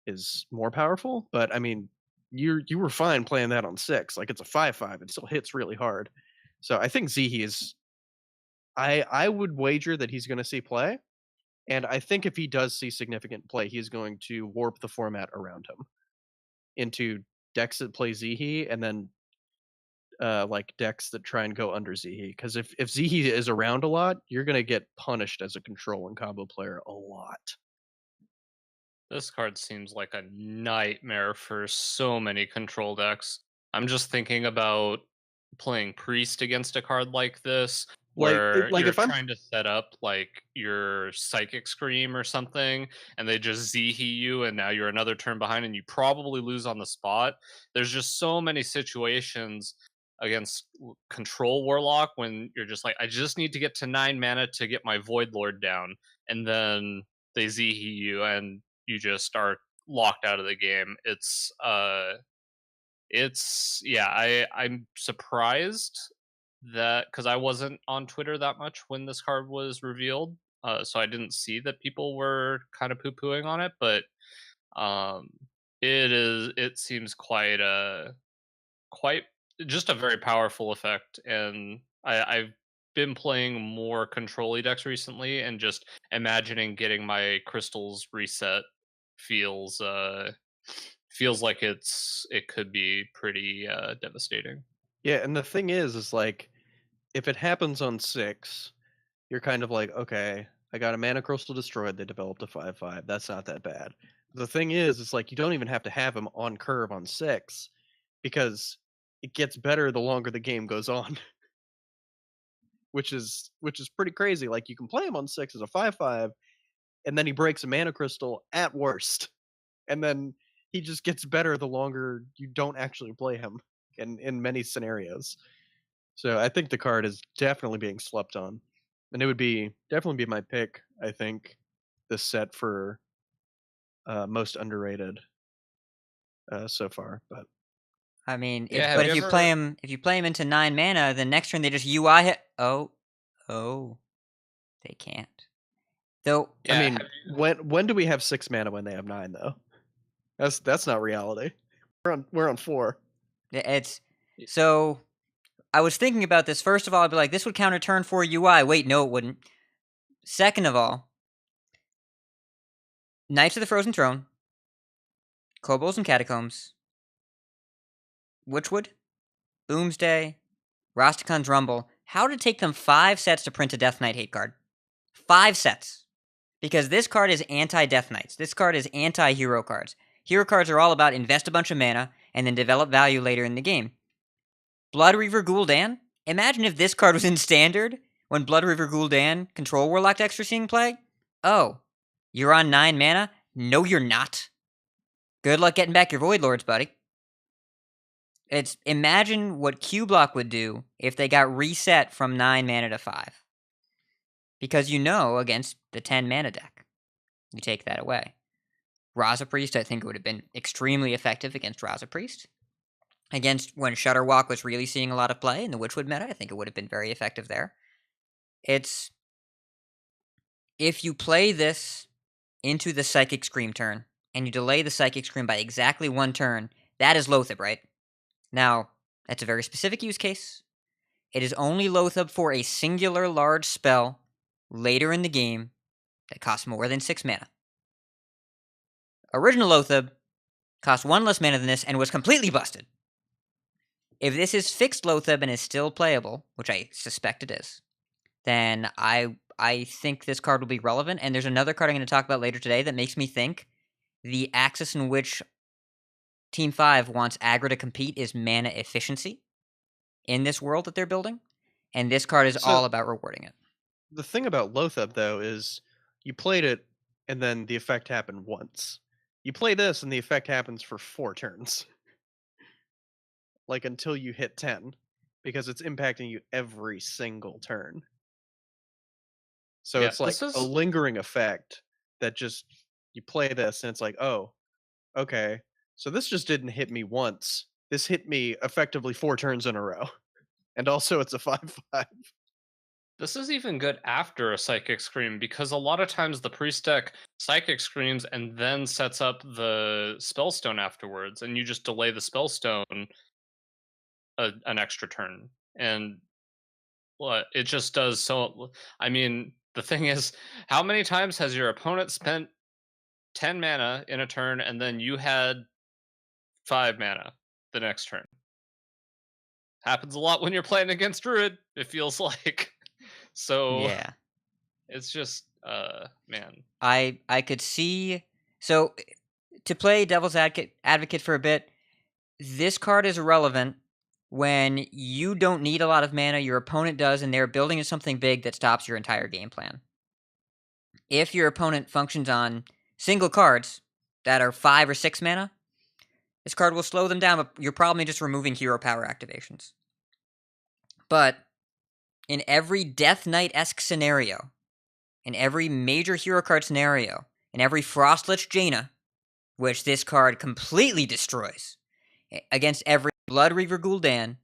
is more powerful, but I mean, you were fine playing that on 6. Like, it's a 5/5, it still hits really hard. So I think Zihi is. I would wager that he's going to see play, and I think if he does see significant play, he's going to warp the format around him into decks that play Zihi, and then like decks that try and go under Zihi. Because if Zihi is around a lot, you're going to get punished as a control and combo player a lot. This card seems like a nightmare for so many control decks. I'm just thinking about playing Priest against a card like this, where Like you're if I'm trying to set up like your Psychic Scream or something, and they just Zihi you, and now you're another turn behind, and you probably lose on the spot. There's just so many situations against Control Warlock when you're just like, I just need to get to 9 mana to get my Void Lord down, and then they Zihi you, and you just are locked out of the game. I'm surprised that, because I wasn't on Twitter that much when this card was revealed, so I didn't see that people were kind of poo-pooing on it, but it seems quite just a very powerful effect, and I've been playing more control-y decks recently, and just imagining getting my crystals reset feels like it could be pretty devastating. Yeah, and the thing is like, if it happens on 6, you're kind of like, okay, I got a mana crystal destroyed, they developed a 5/5. That's not that bad. The thing is, it's like you don't even have to have him on curve on 6, because it gets better the longer the game goes on. which is pretty crazy. Like, you can play him on 6 as a 5/5, and then he breaks a mana crystal at worst. And then he just gets better the longer you don't actually play him in many scenarios. So I think the card is definitely being slept on. And it would definitely be my pick, I think, this set for most underrated so far. But I mean, Yeah, but have if you you ever- play him, into 9 mana, the next turn they just UI hit. Oh, they can't. Though, Yeah, I mean, have you- when do we have 6 mana when they have 9 though? That's not reality. We're on 4. it's so. I was thinking about this. First of all, I'd be like, this would counter turn 4 UI. Wait, no, it wouldn't. Second of all, Knights of the Frozen Throne, Kobolds and Catacombs, Witchwood, Boomsday, Rastakhan's Rumble. How did it take them 5 sets to print a Death Knight hate card? 5 sets. Because this card is anti-Death Knights. This card is anti-hero cards. Hero cards are all about invest a bunch of mana and then develop value later in the game. Blood Reaver Gul'dan? Imagine if this card was in Standard when Blood Reaver Gul'dan Control Warlock decks were seeing play. Oh, you're on 9 mana? No, you're not. Good luck getting back your Void Lords, buddy. Imagine what Q-Block would do if they got reset from 9 mana to 5. Because against the 10 mana deck, you take that away. Raza Priest, I think it would have been extremely effective against Raza Priest. against when Shutterwalk was really seeing a lot of play in the Witchwood meta. I think it would have been very effective there. It's if you play this into the Psychic Scream turn, and you delay the Psychic Scream by exactly 1 turn, that is Loatheb, right? Now, that's a very specific use case. It is only Loatheb for a singular large spell later in the game that costs more than 6 mana. Original Loatheb cost 1 less mana than this and was completely busted. If this is fixed Loatheb and is still playable, which I suspect it is, then I think this card will be relevant. And there's another card I'm going to talk about later today that makes me think the axis in which Team 5 wants aggro to compete is mana efficiency in this world that they're building. And this card is all about rewarding it. The thing about Loatheb, though, is you played it and then the effect happened once. You play this and the effect happens for 4 turns. Like until you hit 10, because it's impacting you every single turn. So it's like a lingering effect that just, you play this and it's like, oh, okay, so this just didn't hit me once. This hit me effectively 4 turns in a row. And also it's a 5/5. This is even good after a Psychic Scream, because a lot of times the priest deck Psychic Screams and then sets up the Spellstone afterwards, and you just delay the Spellstone an extra turn. And it just does so... I mean, the thing is, how many times has your opponent spent 10 mana in a turn, and then you had 5 mana the next turn? Happens a lot when you're playing against Druid, it feels like. So yeah, it's just man. I could see. So to play devil's advocate for a bit, this card is relevant when you don't need a lot of mana, your opponent does, and they're building something big that stops your entire game plan. If your opponent functions on single cards that are 5 or 6 mana, this card will slow them down, but you're probably just removing hero power activations. But in every Death Knight-esque scenario, in every major hero card scenario, in every Frostlich Jaina, which this card completely destroys, against every Blood Reaver Gul'dan,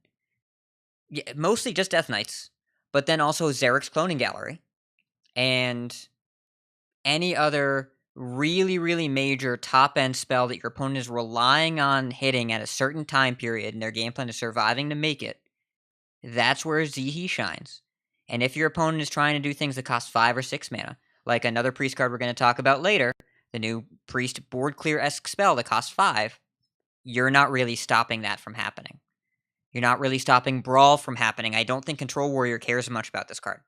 mostly just Death Knights, but then also Zarek's Cloning Gallery, and any other really, really major top-end spell that your opponent is relying on hitting at a certain time period and their game plan is surviving to make it, that's where Zihi shines. And if your opponent is trying to do things that cost 5 or 6 mana, like another Priest card we're going to talk about later, the new Priest board clear-esque spell that costs 5, you're not really stopping that from happening. You're not really stopping Brawl from happening. I don't think Control Warrior cares much about this card,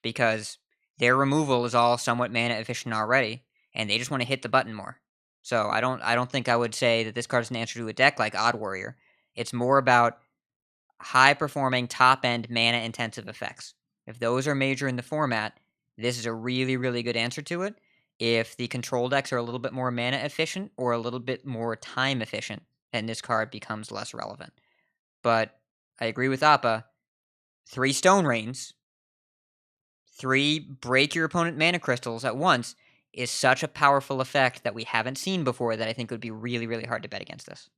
because their removal is all somewhat mana efficient already, and they just want to hit the button more. So I don't think I would say that this card is an answer to a deck like Odd Warrior. It's more about high-performing, top-end, mana-intensive effects. If those are major in the format, this is a really, really good answer to it. If the control decks are a little bit more mana efficient or a little bit more time efficient, then this card becomes less relevant. But I agree with Appa. 3 Stone Rains, 3 break your opponent mana crystals at once is such a powerful effect that we haven't seen before that I think would be really, really hard to bet against this.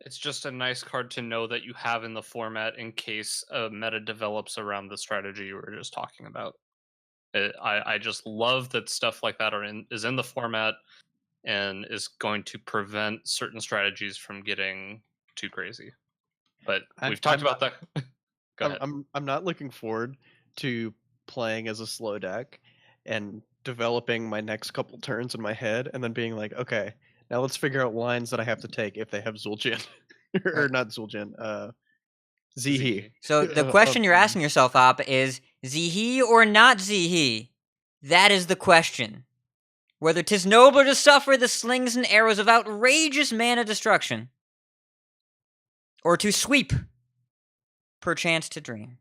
It's just a nice card to know that you have in the format in case a meta develops around the strategy you were just talking about. I just love that stuff like that is in the format and is going to prevent certain strategies from getting too crazy. But we've talked about that. Go ahead. I'm not looking forward to playing as a slow deck and developing my next couple turns in my head and then being like, okay, now let's figure out lines that I have to take if they have Zul'Jin. Or not Zul'Jin, Zihi. So the question you're asking yourself, Appa, is Zihi or not Zihi? That is the question. Whether 'tis nobler to suffer the slings and arrows of outrageous mana destruction, or to sweep, perchance to dream.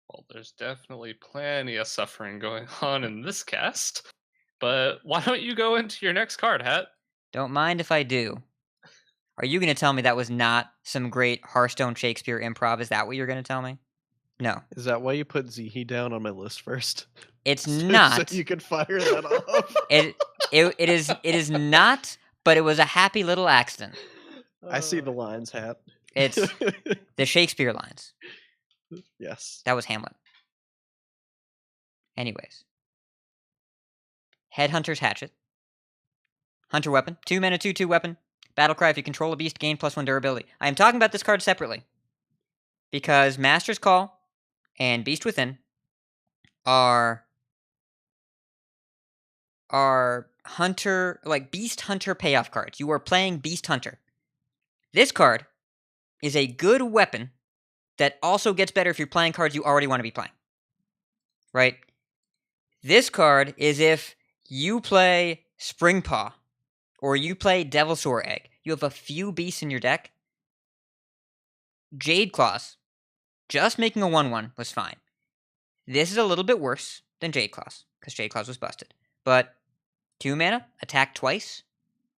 Well, there's definitely plenty of suffering going on in this cast. But why don't you go into your next card, Hat? Don't mind if I do. Are you going to tell me that was not some great Hearthstone Shakespeare improv? Is that what you're going to tell me? No. Is that why you put Zihi down on my list first? It's not. So you could fire that off? It is not, but it was a happy little accident. I see the lines, Hat. It's the Shakespeare lines. Yes. That was Hamlet. Anyways. Headhunter's Hatchet. Hunter weapon. 2 mana, 2/2 weapon. Battlecry, if you control a beast, gain +1 durability. I am talking about this card separately. Because Master's Call and Beast Within are hunter, like Beast Hunter payoff cards. You are playing Beast Hunter. This card is a good weapon that also gets better if you're playing cards you already want to be playing. Right? This card is if you play Springpaw or you play Devilsaur Egg. You have a few beasts in your deck. Jade Claws, just making a 1/1 was fine. This is a little bit worse than Jade Claws, because Jade Claws was busted. But 2 mana, attack twice,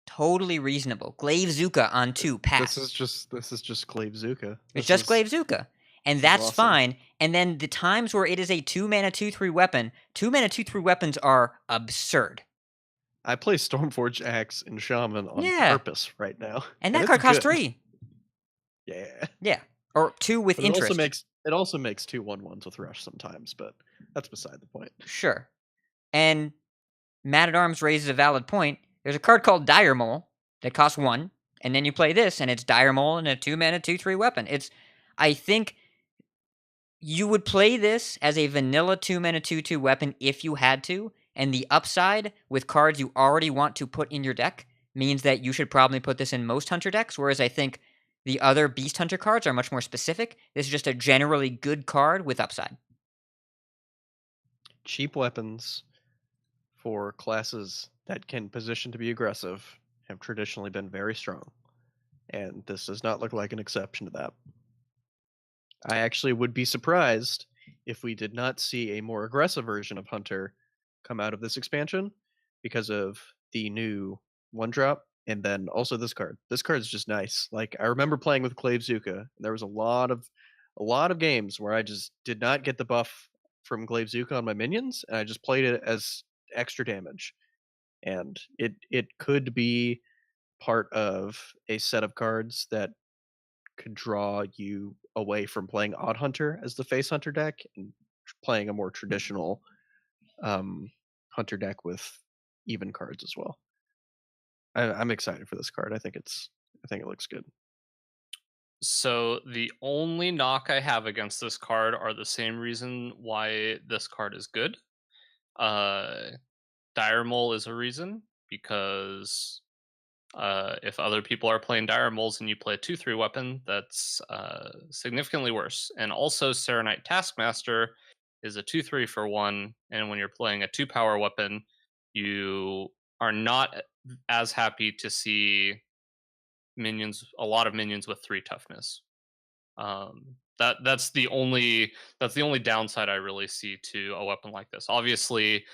totally reasonable. Glaive Zuka on 2, pass. This is just Glaive Zuka. It's just Glaive Zuka. And that's awesome. fine. And then the times where it is a 2 mana 2/3 weapon, 2 mana 2/3 weapons are absurd. I play Stormforged Axe and Shaman on Yeah. purpose right now. And that it's card costs good. 3. Yeah. Yeah. Or 2 with But interest. it also makes 2/1/1s with Rush sometimes, but that's beside the point. Sure. And Mad at Arms raises a valid point. There's a card called Dire Mole that costs 1, and then you play this, and it's Dire Mole and a 2 mana 2/3 weapon. I think you would play this as a vanilla 2 mana 2/2 weapon if you had to, and the upside with cards you already want to put in your deck means that you should probably put this in most Hunter decks, whereas I think the other Beast Hunter cards are much more specific. This is just a generally good card with upside. Cheap weapons for classes that can position to be aggressive have traditionally been very strong, and this does not look like an exception to that. I actually would be surprised if we did not see a more aggressive version of Hunter come out of this expansion because of the new 1-drop, and then also this card. This card is just nice. Like, I remember playing with Glaive Zuka, and there was a lot of games where I just did not get the buff from Glaive Zuka on my minions, and I just played it as extra damage. And it could be part of a set of cards that could draw you away from playing Odd Hunter as the face Hunter deck and playing a more traditional Hunter deck with even cards as well. I'm excited for this card. I think it looks good. So the only knock I have against this card are the same reason why this card is good. Dire Mole is a reason, because if other people are playing Dire Moles and you play a 2/3 weapon, that's significantly worse. And also Serenite Taskmaster is a 2/3 for 1, and when you're playing a 2-power weapon, you are not as happy to see a lot of minions with 3 toughness. That's the only downside I really see to a weapon like this. Obviously,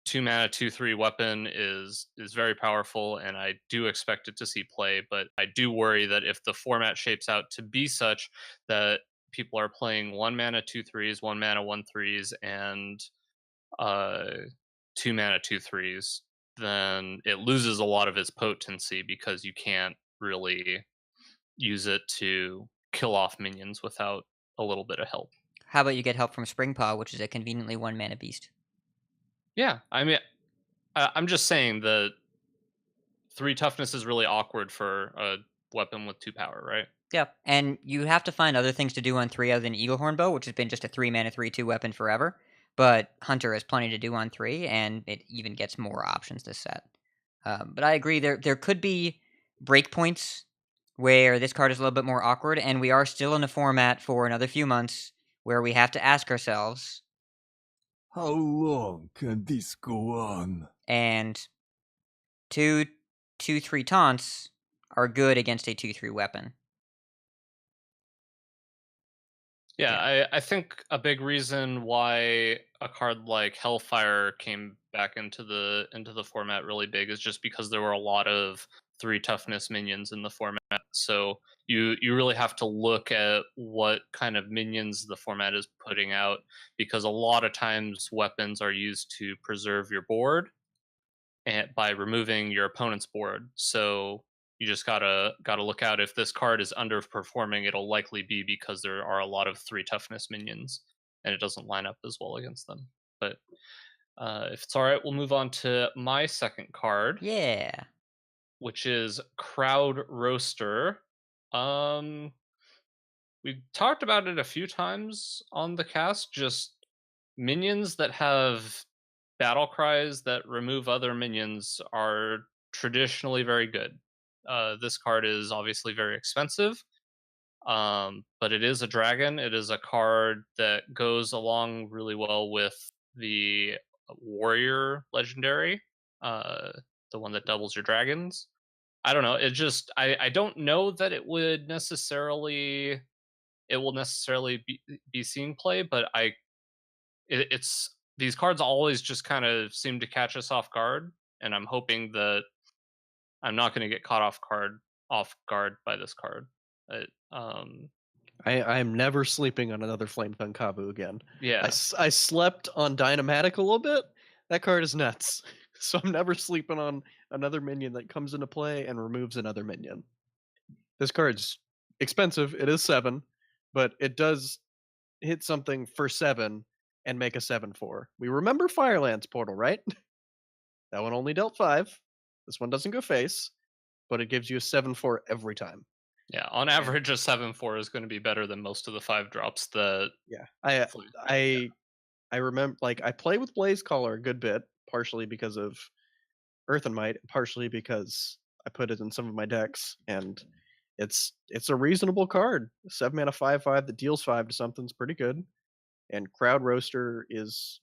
2 mana 2/3 weapon is very powerful, and I do expect it to see play, but I do worry that if the format shapes out to be such that people are playing 1 mana 2/3s, 1 mana 1/3s, and 2 mana 2/3s, then it loses a lot of its potency because you can't really use it to kill off minions without a little bit of help. How about you get help from Springpaw, which is a conveniently 1 mana beast? Yeah, I mean, I'm just saying that 3 toughness is really awkward for a weapon with 2 power, right? Yeah, and you have to find other things to do on 3 other than Eaglehorn Bow, which has been just a 3 mana 3/2 weapon forever. But Hunter has plenty to do on 3, and it even gets more options this set. But I agree, there could be breakpoints where this card is a little bit more awkward, and we are still in a format for another few months where we have to ask ourselves, How long can this go on? and 2/3 taunts are good against a 2/3 weapon. Yeah, I think a big reason why a card like Hellfire came back into the format really big is just because there were a lot of 3 toughness minions in the format. So you really have to look at what kind of minions the format is putting out, because a lot of times weapons are used to preserve your board, by removing your opponent's board. So you just gotta look out. If this card is underperforming, it'll likely be because there are a lot of 3 toughness minions, and it doesn't line up as well against them. But if it's all right, we'll move on to my second card, Yeah. which is Crowd Roaster. We talked about it a few times on the cast. Just minions that have battle cries that remove other minions are traditionally very good. This card is obviously very expensive, but it is a dragon. It is a card that goes along really well with the warrior legendary, the one that doubles your dragons. I don't know. It just I don't know that it will necessarily be seen play, but it's these cards always just kind of seem to catch us off guard, and I'm hoping that I'm not going to get caught off guard by this card. It, I'm never sleeping on another Flame Tongue Kavu again. yeah, I slept on Dynamatic a little bit. That card is nuts. So I'm never sleeping on another minion that comes into play and removes another minion. This card's expensive. It is 7, but it does hit something for 7 and make a 7/4. We remember Firelands Portal, right? That one only dealt 5. This one doesn't go face, but it gives you a 7/4 every time. yeah. On average, a 7/4 is going to be better than most of the 5 drops. Yeah, I remember, like, I play with Blaze Caller a good bit, partially because of Earth and Might, partially because I put it in some of my decks, and it's a reasonable card. 7 mana 5/5 that deals 5 to something's pretty good, and Crowd Roaster is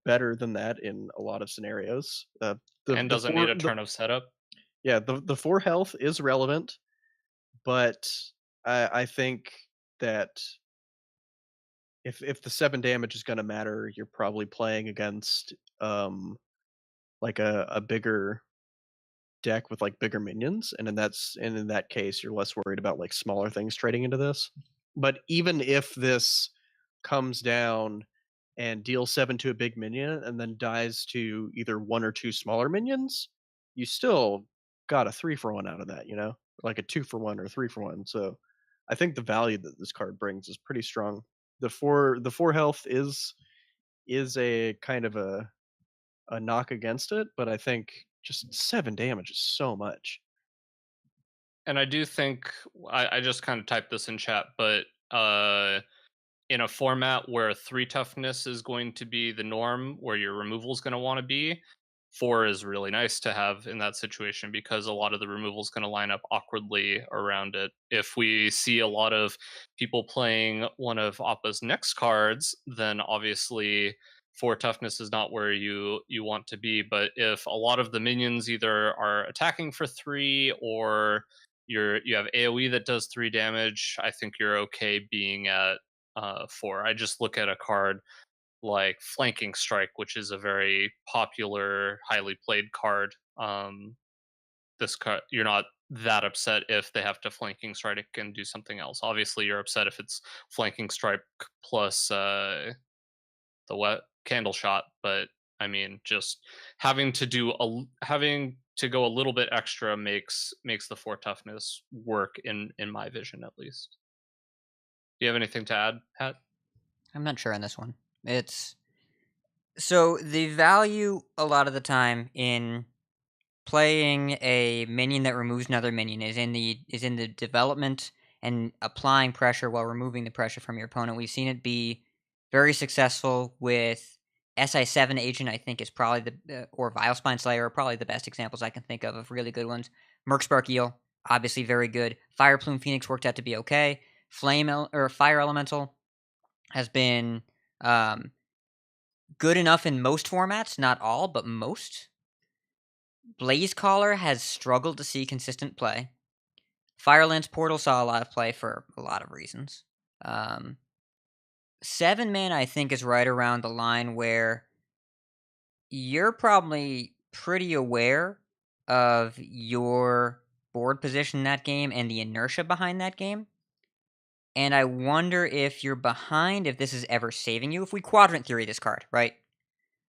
better than that in a lot of scenarios. and doesn't need a turn of setup. Yeah, the 4 health is relevant, but I think that if the 7 damage is going to matter, you're probably playing against like a bigger deck with like bigger minions, and in that case, you're less worried about like smaller things trading into this. But even if this comes down and deals 7 to a big minion and then dies to either 1 or 2 smaller minions, you still got a 3-for-1 out of that, like a 2-for-1 or 3-for-1. So I think the value that this card brings is pretty strong. The 4 health is a kind of a knock against it, but I think just 7 damage is so much. And I do think I just kind of typed this in chat, but in a format where 3 toughness is going to be the norm, where your removal is going to want to be, 4 is really nice to have in that situation because a lot of the removal is going to line up awkwardly around it. If we see a lot of people playing one of Appa's next cards, then obviously 4 toughness is not where you want to be. But if a lot of the minions either are attacking for 3 or you have AoE that does 3 damage, I think you're okay being at 4. I just look at a card like Flanking Strike, which is a very popular, highly played card. This card, you're not that upset if they have to Flanking Strike and do something else. Obviously, you're upset if it's Flanking Strike plus the Candle Shot, but I mean, just having to go a little bit extra makes the 4 toughness work in my vision, at least. Do you have anything to add, Pat? I'm not sure on this one. So the value a lot of the time in playing a minion that removes another minion is in the development and applying pressure while removing the pressure from your opponent. We've seen it be very successful with SI7 Agent. I think is probably or Vilespine Slayer are probably the best examples I can think of really good ones. Mercspark Eel, obviously very good. Fire Plume Phoenix worked out to be okay. Fire Elemental has been good enough in most formats, not all, but most. Blaze Caller has struggled to see consistent play. Firelands Portal saw a lot of play for a lot of reasons. 7 mana, I think, is right around the line where you're probably pretty aware of your board position in that game and the inertia behind that game. And I wonder if you're behind, if this is ever saving you. If we quadrant theory this card, right?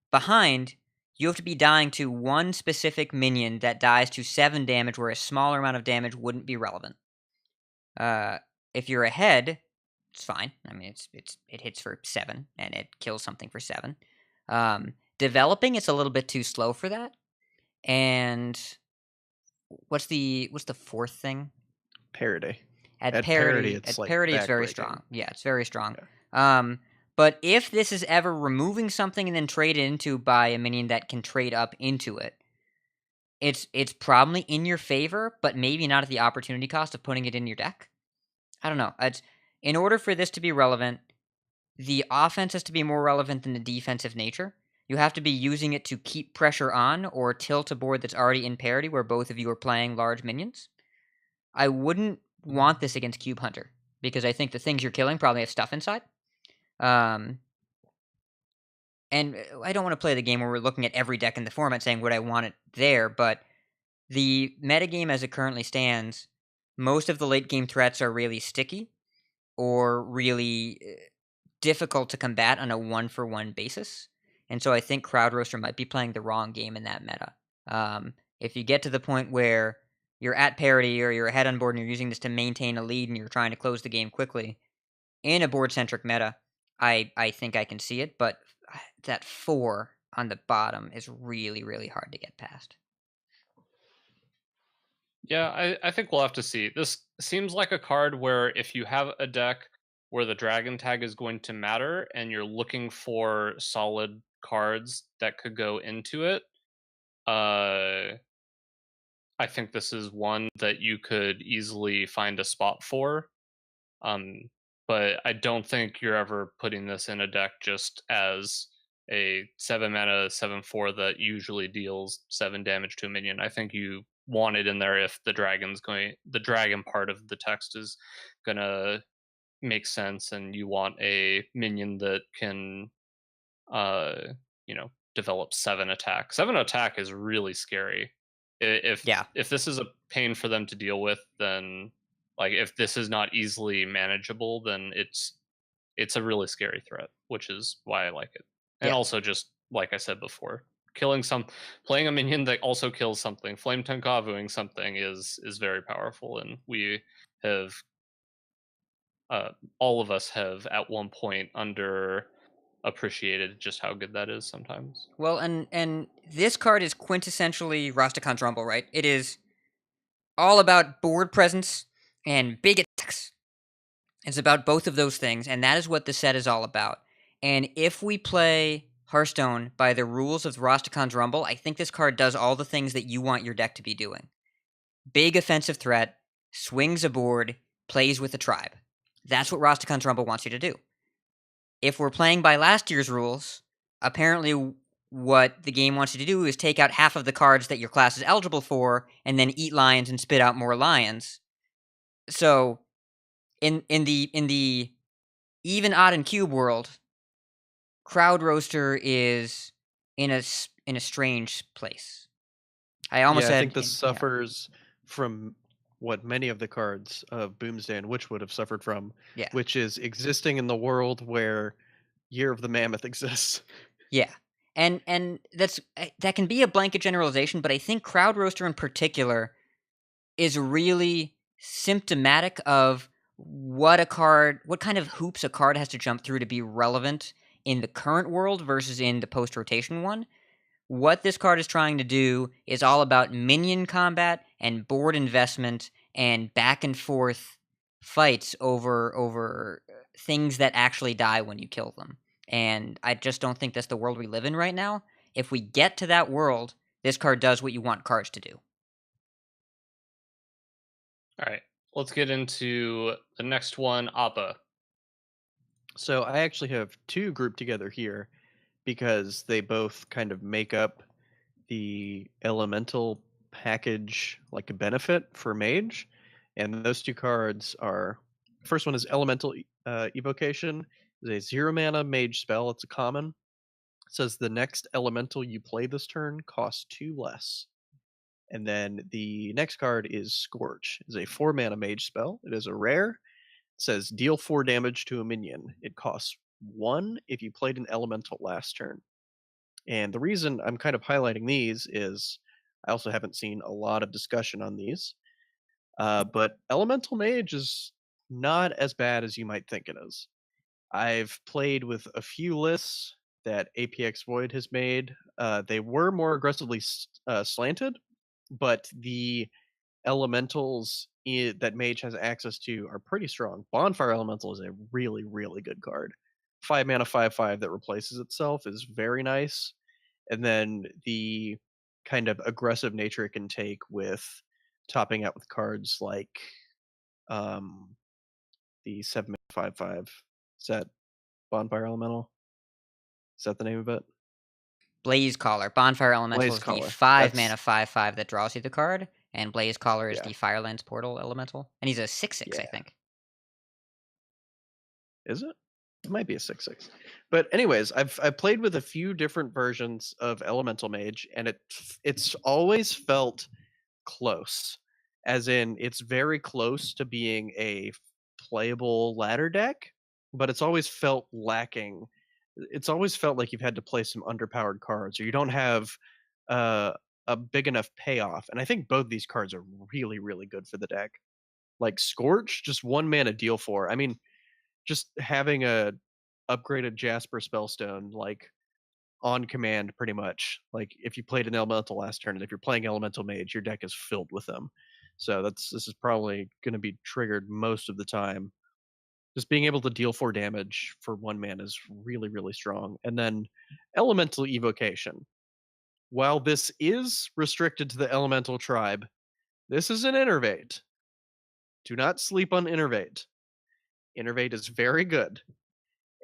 Behind, you have to be dying to one specific minion that dies to 7 damage, where a smaller amount of damage wouldn't be relevant. If you're ahead, it's fine. I mean, it hits for 7 and it kills something for 7. Developing, it's a little bit too slow for that. And what's the fourth thing? Parity. At parity, it's it's very backbreaking. strong. Yeah, it's very strong. Yeah. But if this is ever removing something and then traded into by a minion that can trade up into it, it's probably in your favor, but maybe not at the opportunity cost of putting it in your deck. I don't know. In order for this to be relevant, the offense has to be more relevant than the defensive nature. You have to be using it to keep pressure on or tilt a board that's already in parity where both of you are playing large minions. I wouldn't want this against Cube Hunter, because I think the things you're killing probably have stuff inside. And I don't want to play the game where we're looking at every deck in the format saying would I want it there, but the metagame as it currently stands, most of the late game threats are really sticky or really difficult to combat on a one-for-one basis. And so I think Crowd Roaster might be playing the wrong game in that meta. If you get to the point where you're at parity or you're ahead on board and you're using this to maintain a lead and you're trying to close the game quickly, in a board-centric meta, I think I can see it, but that 4 on the bottom is really, really hard to get past. Yeah, I think we'll have to see. This seems like a card where if you have a deck where the dragon tag is going to matter and you're looking for solid cards that could go into it, I think this is one that you could easily find a spot for. But I don't think you're ever putting this in a deck just as a 7 mana 7/4 that usually deals 7 damage to a minion. I think you want it in there if the dragon part of the text is gonna make sense, and you want a minion that can develop 7 attack. 7 attack is really scary. If Yeah. if this is a pain for them to deal with, then like if this is not easily manageable, then it's a really scary threat, which is why I like it. And Yeah. also, just like I said before, playing a minion that also kills something, flame tenkavuing something is very powerful, and we have all of us have at one point appreciated just how good that is sometimes. Well, and this card is quintessentially Rastakhan's Rumble, right? It is all about board presence and big attacks. It's about both of those things, and that is what the set is all about. And if we play Hearthstone by the rules of Rastakhan's Rumble, I think this card does all the things that you want your deck to be doing. Big offensive threat, swings a board, plays with the tribe. That's what Rastakhan's Rumble wants you to do. If we're playing by last year's rules, apparently what the game wants you to do is take out half of the cards that your class is eligible for, and then eat lions and spit out more lions. So, in the even odd and cube world, Crowd Roaster is in a strange place. I think this suffers from what many of the cards of Boomsday and Witchwood have suffered from, which is existing in the world where Year of the Mammoth exists. Yeah. And that can be a blanket generalization, but I think Crowd Roaster in particular is really symptomatic of what kind of hoops a card has to jump through to be relevant in the current world versus in the post-rotation one. What this card is trying to do is all about minion combat and board investment and back and forth fights over things that actually die when you kill them. And I just don't think that's the world we live in right now. If we get to that world, this card does what you want cards to do. All right, let's get into the next one, Appa. So I actually have 2 grouped together here because they both kind of make up the elemental package, like a benefit for Mage. And those 2 cards are, first one is Elemental Evocation. It's a 0 mana Mage spell. It's a common. It says the next elemental you play this turn costs 2 less. And then the next card is Scorch. It's a 4 mana Mage spell. It is a rare. It says deal 4 damage to a minion. It costs 1 if you played an elemental last turn. And the reason I'm kind of highlighting these is I also haven't seen a lot of discussion on these. But Elemental Mage is not as bad as you might think it is. I've played with a few lists that APX Void has made. They were more aggressively slanted, but the elementals that Mage has access to are pretty strong. Bonfire Elemental is a really, really good card. 5 mana, 5/5 that replaces itself is very nice. And then the kind of aggressive nature it can take with topping out with cards like the 7 mana 5/5. Is that Bonfire Elemental? Is that the name of it? Blaze Caller. Bonfire Elemental Blaze is Caller. the 5 That's- mana 5/5 that draws you the card, and Blaze Caller is Yeah. the Firelands Portal Elemental. And he's a 6/6, I Yeah. think. Is it? It might be a 6/6. But anyways, I've played with a few different versions of Elemental Mage, and it's always felt close. As in, it's very close to being a playable ladder deck, but it's always felt lacking. It's always felt like you've had to play some underpowered cards, or you don't have a big enough payoff. And I think both these cards are really, really good for the deck. Like Scorch, just 1 mana deal 4. I mean, just having a upgraded Jasper Spellstone like on command pretty much. Like if you played an elemental last turn, and if you're playing Elemental Mage, your deck is filled with them. So this is probably going to be triggered most of the time. Just being able to deal 4 damage for 1 mana is really, really strong. And then Elemental Evocation. While this is restricted to the Elemental Tribe, this is an Innervate. Do not sleep on Innervate. Innervate is very good.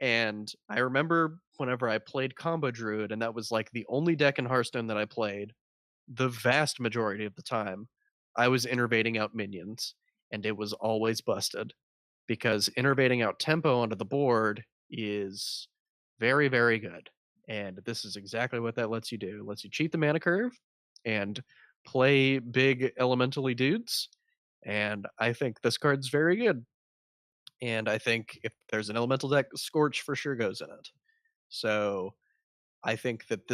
And I remember whenever I played Combo Druid, and that was like the only deck in Hearthstone that I played, the vast majority of the time, I was innervating out minions, and it was always busted. Because innervating out tempo onto the board is very, very good. And this is exactly what that lets you do. It lets you cheat the mana curve and play big elementally dudes. And I think this card's very good. And I think if there's an elemental deck, Scorch for sure goes in it. So I think that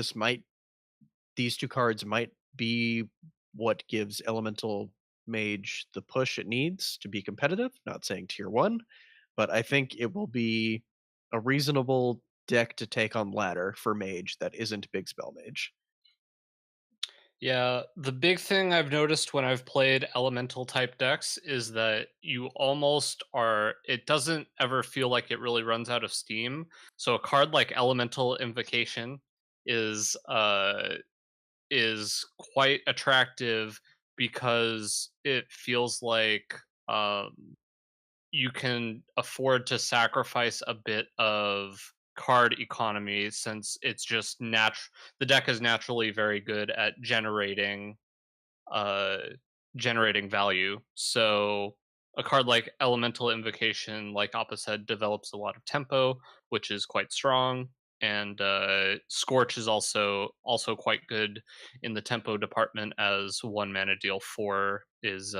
these two cards might be what gives Elemental Mage the push it needs to be competitive. Not saying tier 1, but I think it will be a reasonable deck to take on ladder for Mage that isn't Big Spell Mage. Yeah, the big thing I've noticed when I've played elemental type decks is that it doesn't ever feel like it really runs out of steam. So a card like Elemental Invocation is quite attractive because it feels like you can afford to sacrifice a bit of card economy since it's just the deck is naturally very good at generating value. So a card like Elemental Invocation, like Appa said, develops a lot of tempo, which is quite strong. And Scorch is also quite good in the tempo department, as 1 mana deal 4 is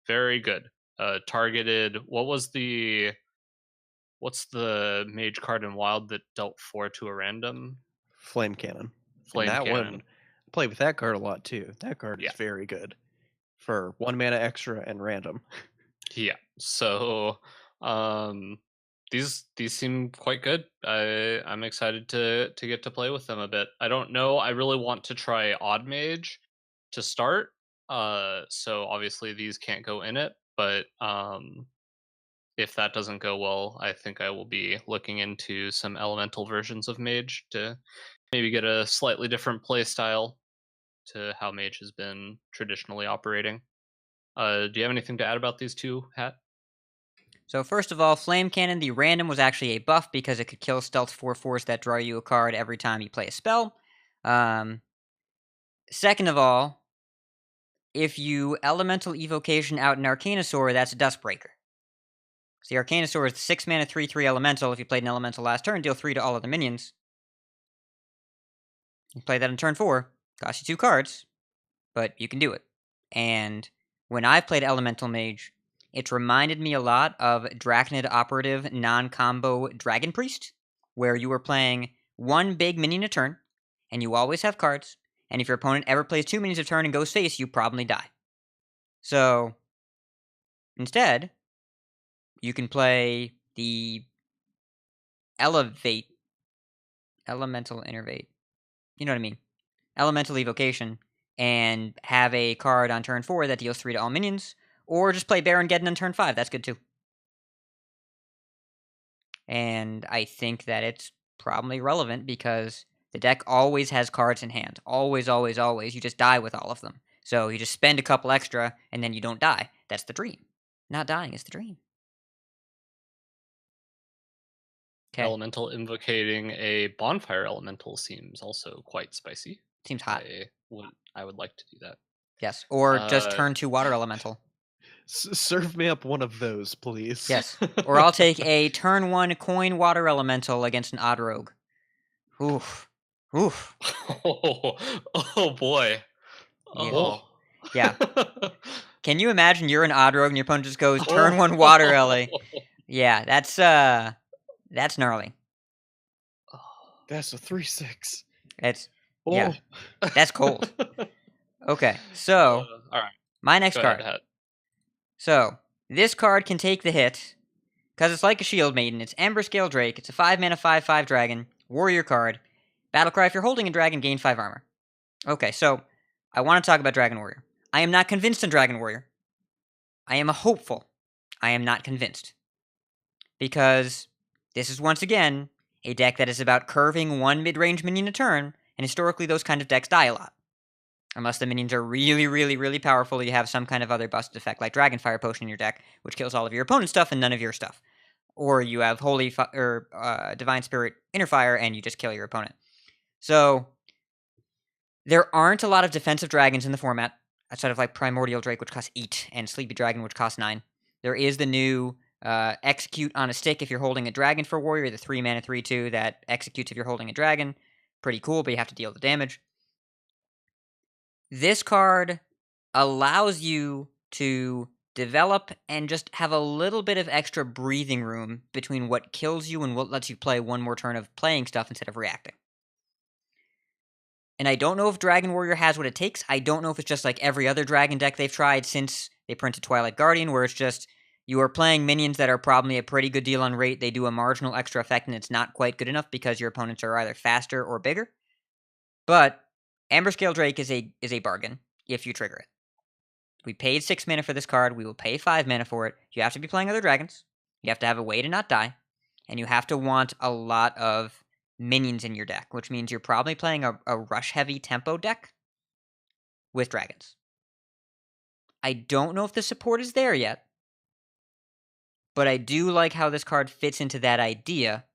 very good. Targeted. What's the mage card in Wild that dealt 4 to a random? Flame Cannon. Flame and that Cannon. one, I play with that card a lot too. That card Yeah. is very good for 1 mana extra and random. Yeah. So these seem quite good. I'm excited to get to play with them a bit. I don't know. I really want to try Odd Mage to start. So obviously these can't go in it, but if that doesn't go well, I think I will be looking into some elemental versions of Mage to maybe get a slightly different play style to how Mage has been traditionally operating. Do you have anything to add about these two, Hat? So first of all, Flame Cannon, the random was actually a buff because it could kill stealth 4/4s that draw you a card every time you play a spell. Second of all, if you Elemental Evocation out an Arcanosaur, that's a Dustbreaker. So the Arcanosaur is 6 mana 3/3 Elemental. If you played an Elemental last turn, deal 3 to all of the minions. You play that on turn 4, costs you 2 cards, but you can do it. And when I played Elemental Mage, it reminded me a lot of Drachnid Operative non-combo Dragon Priest, where you were playing one big minion a turn, and you always have cards. And if your opponent ever plays 2 minions a turn and goes face, you probably die. So, instead, you can play the Elemental Innervate. You know what I mean? Elemental Evocation, and have a card on turn 4 that deals 3 to all minions, or just play Baron Geddon on turn 5. That's good too. And I think that it's probably relevant because the deck always has cards in hand. Always, always, always. You just die with all of them. So you just spend a couple extra, and then you don't die. That's the dream. Not dying is the dream. Okay. Elemental invocating a bonfire elemental seems also quite spicy. Seems hot. I would like to do that. Yes. Or just Uh, turn to water elemental. Serve me up one of those, please. Yes. Or I'll take a turn 1 coin water elemental against an odd rogue. Oof. Oof. Oh boy. Yeah. Oh. Yeah. Can you imagine you're an odd rogue and your opponent just goes turn 1 water ele? Yeah, that's gnarly. That's a 3/6. It's Oh. Yeah. That's cold. Okay. So, all right. my next Go card. ahead. So, this card can take the hit because it's like a shield maiden. It's Ember Scale Drake. It's a 5-mana 5/5 dragon, warrior card. Battlecry, if you're holding a dragon, gain 5 armor. Okay, so I want to talk about Dragon Warrior. I am not convinced in Dragon Warrior. I am a hopeful. I am not convinced. Because this is once again a deck that is about curving one mid-range minion a turn, and historically those kind of decks die a lot. Unless the minions are really, really, really powerful, you have some kind of other busted effect, like Dragonfire Potion in your deck, which kills all of your opponent's stuff and none of your stuff. Or you have Divine Spirit Inner Fire, and you just kill your opponent. So, there aren't a lot of defensive dragons in the format, outside of like Primordial Drake, which costs 8, and Sleepy Dragon, which costs 9. There is the new Execute on a Stick if you're holding a dragon for Warrior, the 3-mana 3/2 that executes if you're holding a dragon. Pretty cool, but you have to deal the damage. This card allows you to develop and just have a little bit of extra breathing room between what kills you and what lets you play one more turn of playing stuff instead of reacting. And I don't know if Dragon Warrior has what it takes. I don't know if it's just like every other dragon deck they've tried since they printed Twilight Guardian, where it's just you are playing minions that are probably a pretty good deal on rate. They do a marginal extra effect, and it's not quite good enough because your opponents are either faster or bigger. But Amber Scale Drake is a bargain if you trigger it. We paid 6 mana for this card. We will pay 5 mana for it. You have to be playing other dragons. You have to have a way to not die. And you have to want a lot of minions in your deck, which means you're probably playing a rush-heavy tempo deck with dragons. I don't know if the support is there yet, but I do like how this card fits into that idea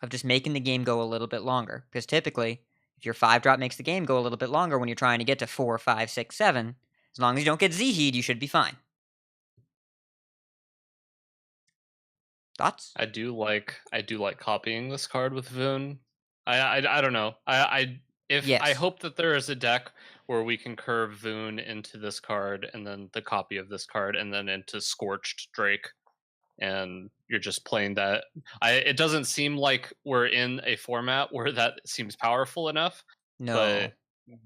of just making the game go a little bit longer. Because typically, if your 5-drop makes the game go a little bit longer when you're trying to get to 4, 5, 6, 7, as long as you don't get Zihi'd, you should be fine. Thoughts? I do like copying this card with Voon. I don't know. I Yes. hope that there is a deck where we can curve Voon into this card and then the copy of this card and then into Scorched Drake, and you're just playing that. It doesn't seem like we're in a format where that seems powerful enough. No. But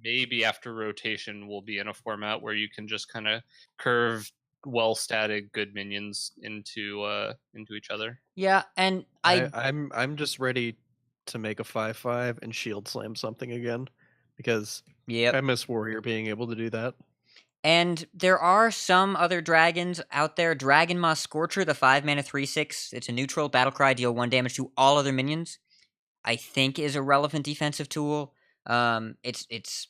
maybe after rotation we'll be in a format where you can just kind of curve well-statted good minions into each other. Yeah, and I'm just ready to make a 5/5 and shield slam something again, because I miss Warrior being able to do that. And there are some other dragons out there. Dragon Maw Scorcher, the 5-mana 3/6. It's a neutral battlecry, deal 1 damage to all other minions. I think is a relevant defensive tool. It's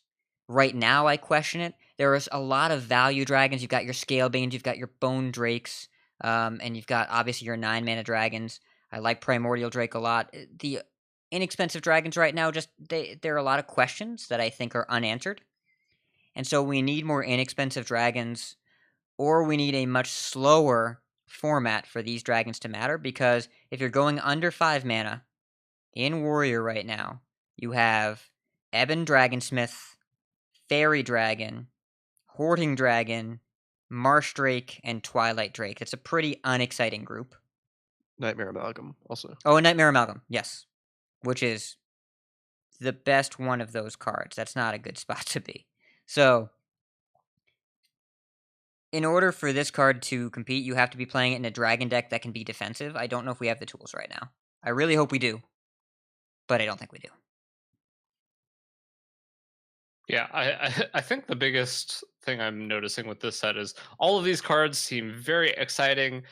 right now I question it. There is a lot of value dragons. You've got your Scalebanes, you've got your Bone Drakes, and you've got obviously your 9-mana dragons. I like Primordial Drake a lot. The inexpensive dragons right now, just there are a lot of questions that I think are unanswered. And so we need more inexpensive dragons, or we need a much slower format for these dragons to matter, because if you're going under 5 mana, in Warrior right now, you have Ebon Dragonsmith, Fairy Dragon, Hoarding Dragon, Marsh Drake, and Twilight Drake. That's a pretty unexciting group. Nightmare Amalgam also. Oh, and Nightmare Amalgam, yes. Which is the best one of those cards. That's not a good spot to be. So, in order for this card to compete, you have to be playing it in a dragon deck that can be defensive. I don't know if we have the tools right now. I really hope we do, but I don't think we do. Yeah, I think the biggest thing I'm noticing with this set is all of these cards seem very exciting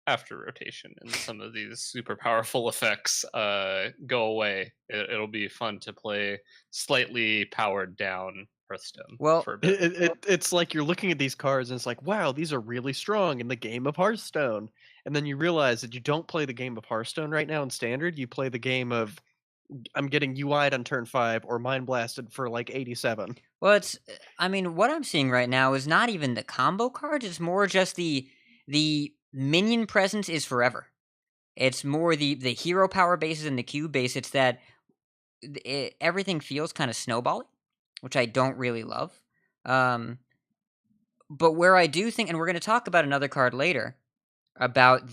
after rotation, and some of these super powerful effects go away. It'll be fun to play slightly powered down Hearthstone Well, for a bit. It's like you're looking at these cards and it's like, wow, these are really strong in the game of Hearthstone. And then you realize that you don't play the game of Hearthstone right now in Standard. You play the game of I'm getting UI'd on turn 5 or Mind Blasted for like 87. Well, I mean, what I'm seeing right now is not even the combo cards. It's more just the minion presence is forever. It's more the hero power bases and the cube base. It's that everything feels kind of snowbally, which I don't really love. But where I do think, and we're going to talk about another card later about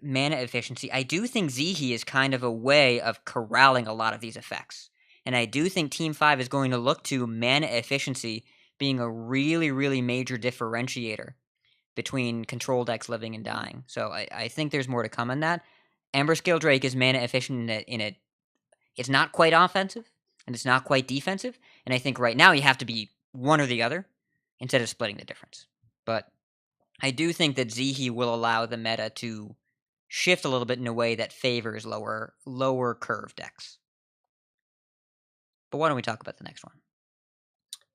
mana efficiency, I do think Zihi is kind of a way of corralling a lot of these effects. And I do think Team 5 is going to look to mana efficiency being a really, really major differentiator between control decks living and dying. So I think there's more to come on that. Emberscale Drake is mana efficient it's not quite offensive, and it's not quite defensive, and I think right now you have to be one or the other instead of splitting the difference. But I do think that Zihi will allow the meta to shift a little bit in a way that favors lower curve decks. But why don't we talk about the next one?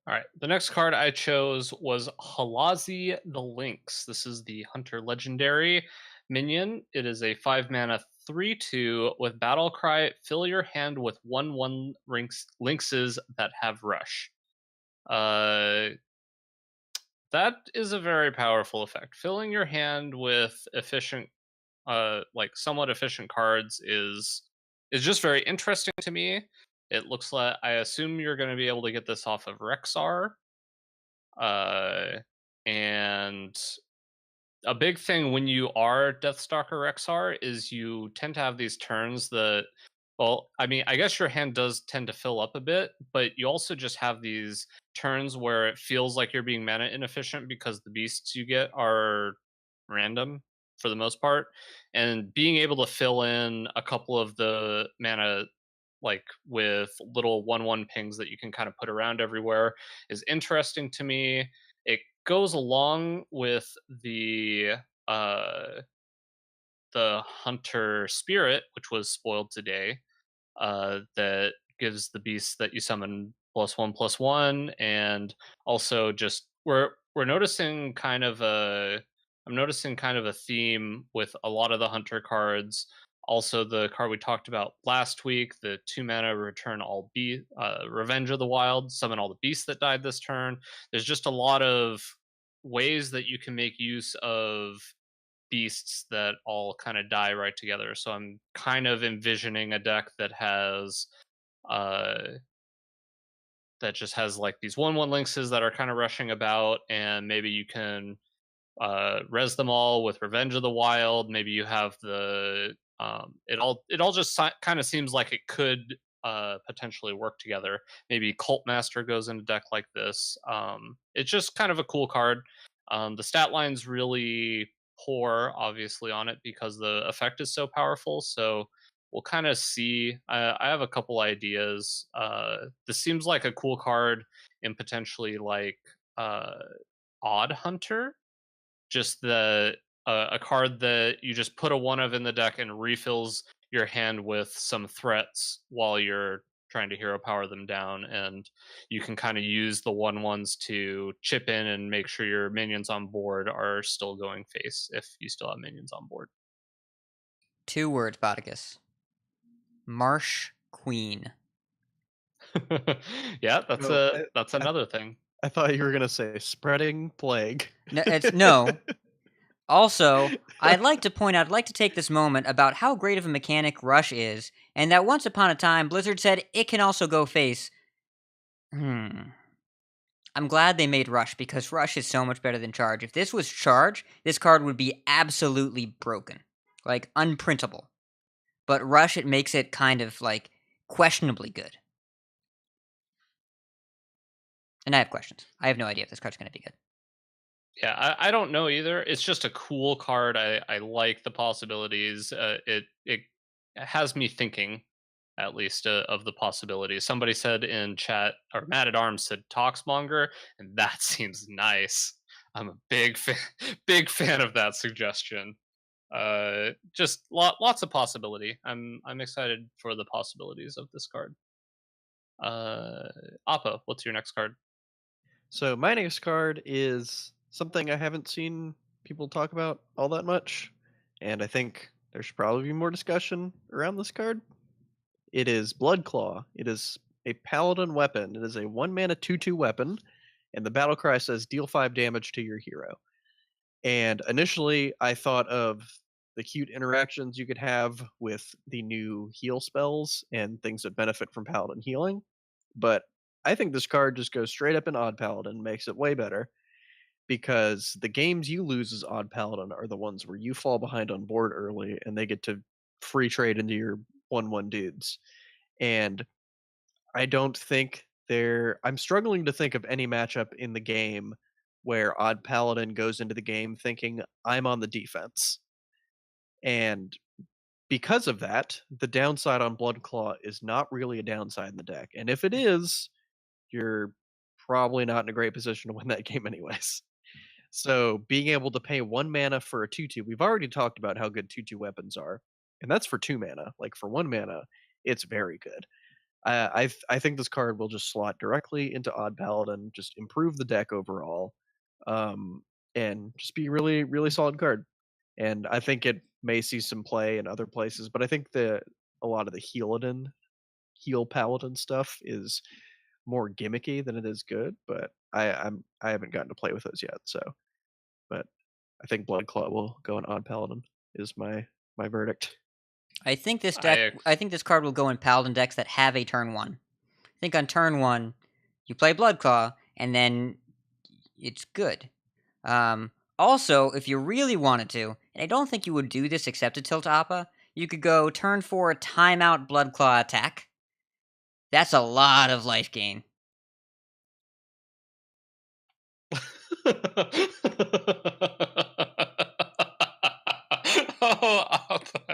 All right, the next card I chose was Halazi the Lynx. This is the Hunter Legendary minion. It is a 5-mana 3/2 with Battle Cry. Fill your hand with 1/1 lynxes that have Rush. That is a very powerful effect. Filling your hand with efficient, somewhat efficient cards is just very interesting to me. It looks like, I assume you're going to be able to get this off of Rexar. And a big thing when you are Deathstalker Rexar is you tend to have these turns that, well, I mean, I guess your hand does tend to fill up a bit, but you also just have these turns where it feels like you're being mana inefficient because the beasts you get are random for the most part. And being able to fill in a couple of the mana, like with little 1/1 pings that you can kind of put around everywhere, is interesting to me. It goes along with the Hunter Spirit, which was spoiled today, that gives the beasts that you summon +1/+1, and also just we're noticing kind of I'm noticing kind of a theme with a lot of the Hunter cards. Also, the card we talked about last week, the 2-mana return Revenge of the Wild, summon all the beasts that died this turn. There's just a lot of ways that you can make use of beasts that all kind of die right together. So I'm kind of envisioning a deck that has that just has like these 1/1 lynxes that are kind of rushing about, and maybe you can res them all with Revenge of the Wild. Maybe you have the it all just kind of seems like it could potentially work together. Maybe Cult Master goes in a deck like this. It's just kind of a cool card. The stat line's really poor, obviously, on it because the effect is so powerful. So we'll kind of see. I have a couple ideas. This seems like a cool card in potentially like Odd Hunter. Just a card that you just put a 1 of in the deck and refills your hand with some threats while you're trying to hero power them down, and you can kind of use the 1/1s to chip in and make sure your minions on board are still going face if you still have minions on board. 2 words, Bodigus. Marsh Queen. Yeah, No, that's another thing. I thought you were gonna say spreading plague. No, it's no. Also, I'd like to point out, I'd like to take this moment about how great of a mechanic Rush is, and that once upon a time, Blizzard said it can also go face. I'm glad they made Rush, because Rush is so much better than Charge. If this was Charge, this card would be absolutely broken. Like, unprintable. but Rush, it makes it kind of like questionably good. And I have questions. I have no idea if this card's going to be good. Yeah, I don't know either. It's just a cool card. I like the possibilities. It has me thinking, at least, of the possibilities. Somebody said in chat, or Matt at Arms said Toxmonger, and that seems nice. I'm a big fan, big fan of that suggestion. Just lots of possibility. I'm excited for the possibilities of this card. Appa, what's your next card? So my next card is something I haven't seen people talk about all that much, and I think there should probably be more discussion around this card. It is Blood Claw. It is a paladin weapon. It is a 1-mana 2/2 weapon, and the battle cry says deal 5 damage to your hero. And initially, I thought of the cute interactions you could have with the new heal spells and things that benefit from paladin healing. But I think this card just goes straight up in Odd Paladin, makes it way better because the games you lose as Odd Paladin are the ones where you fall behind on board early and they get to free trade into your 1/1 dudes. And I don't think I'm struggling to think of any matchup in the game where Odd Paladin goes into the game thinking I'm on the defense. And because of that, the downside on Blood Claw is not really a downside in the deck. And if it is, you're probably not in a great position to win that game anyways. So being able to pay 1 mana for a 2/2, we've already talked about how good 2/2 weapons are, and that's for 2 mana. Like for 1 mana, it's very good. I think this card will just slot directly into Odd Paladin, just improve the deck overall, um, and just be really really solid card. And I think it may see some play in other places, but I think a lot of the heal paladin stuff is more gimmicky than it is good. But I haven't gotten to play with those yet, so but I think Blood Claw will go in Odd Paladin is my verdict. I think this card will go in Paladin decks that have a turn 1. I think on turn 1, you play Blood Claw, and then it's good. Also, if you really wanted to, and I don't think you would do this except to tilt Appa, you could go turn 4 timeout Blood Claw attack. That's a lot of life gain.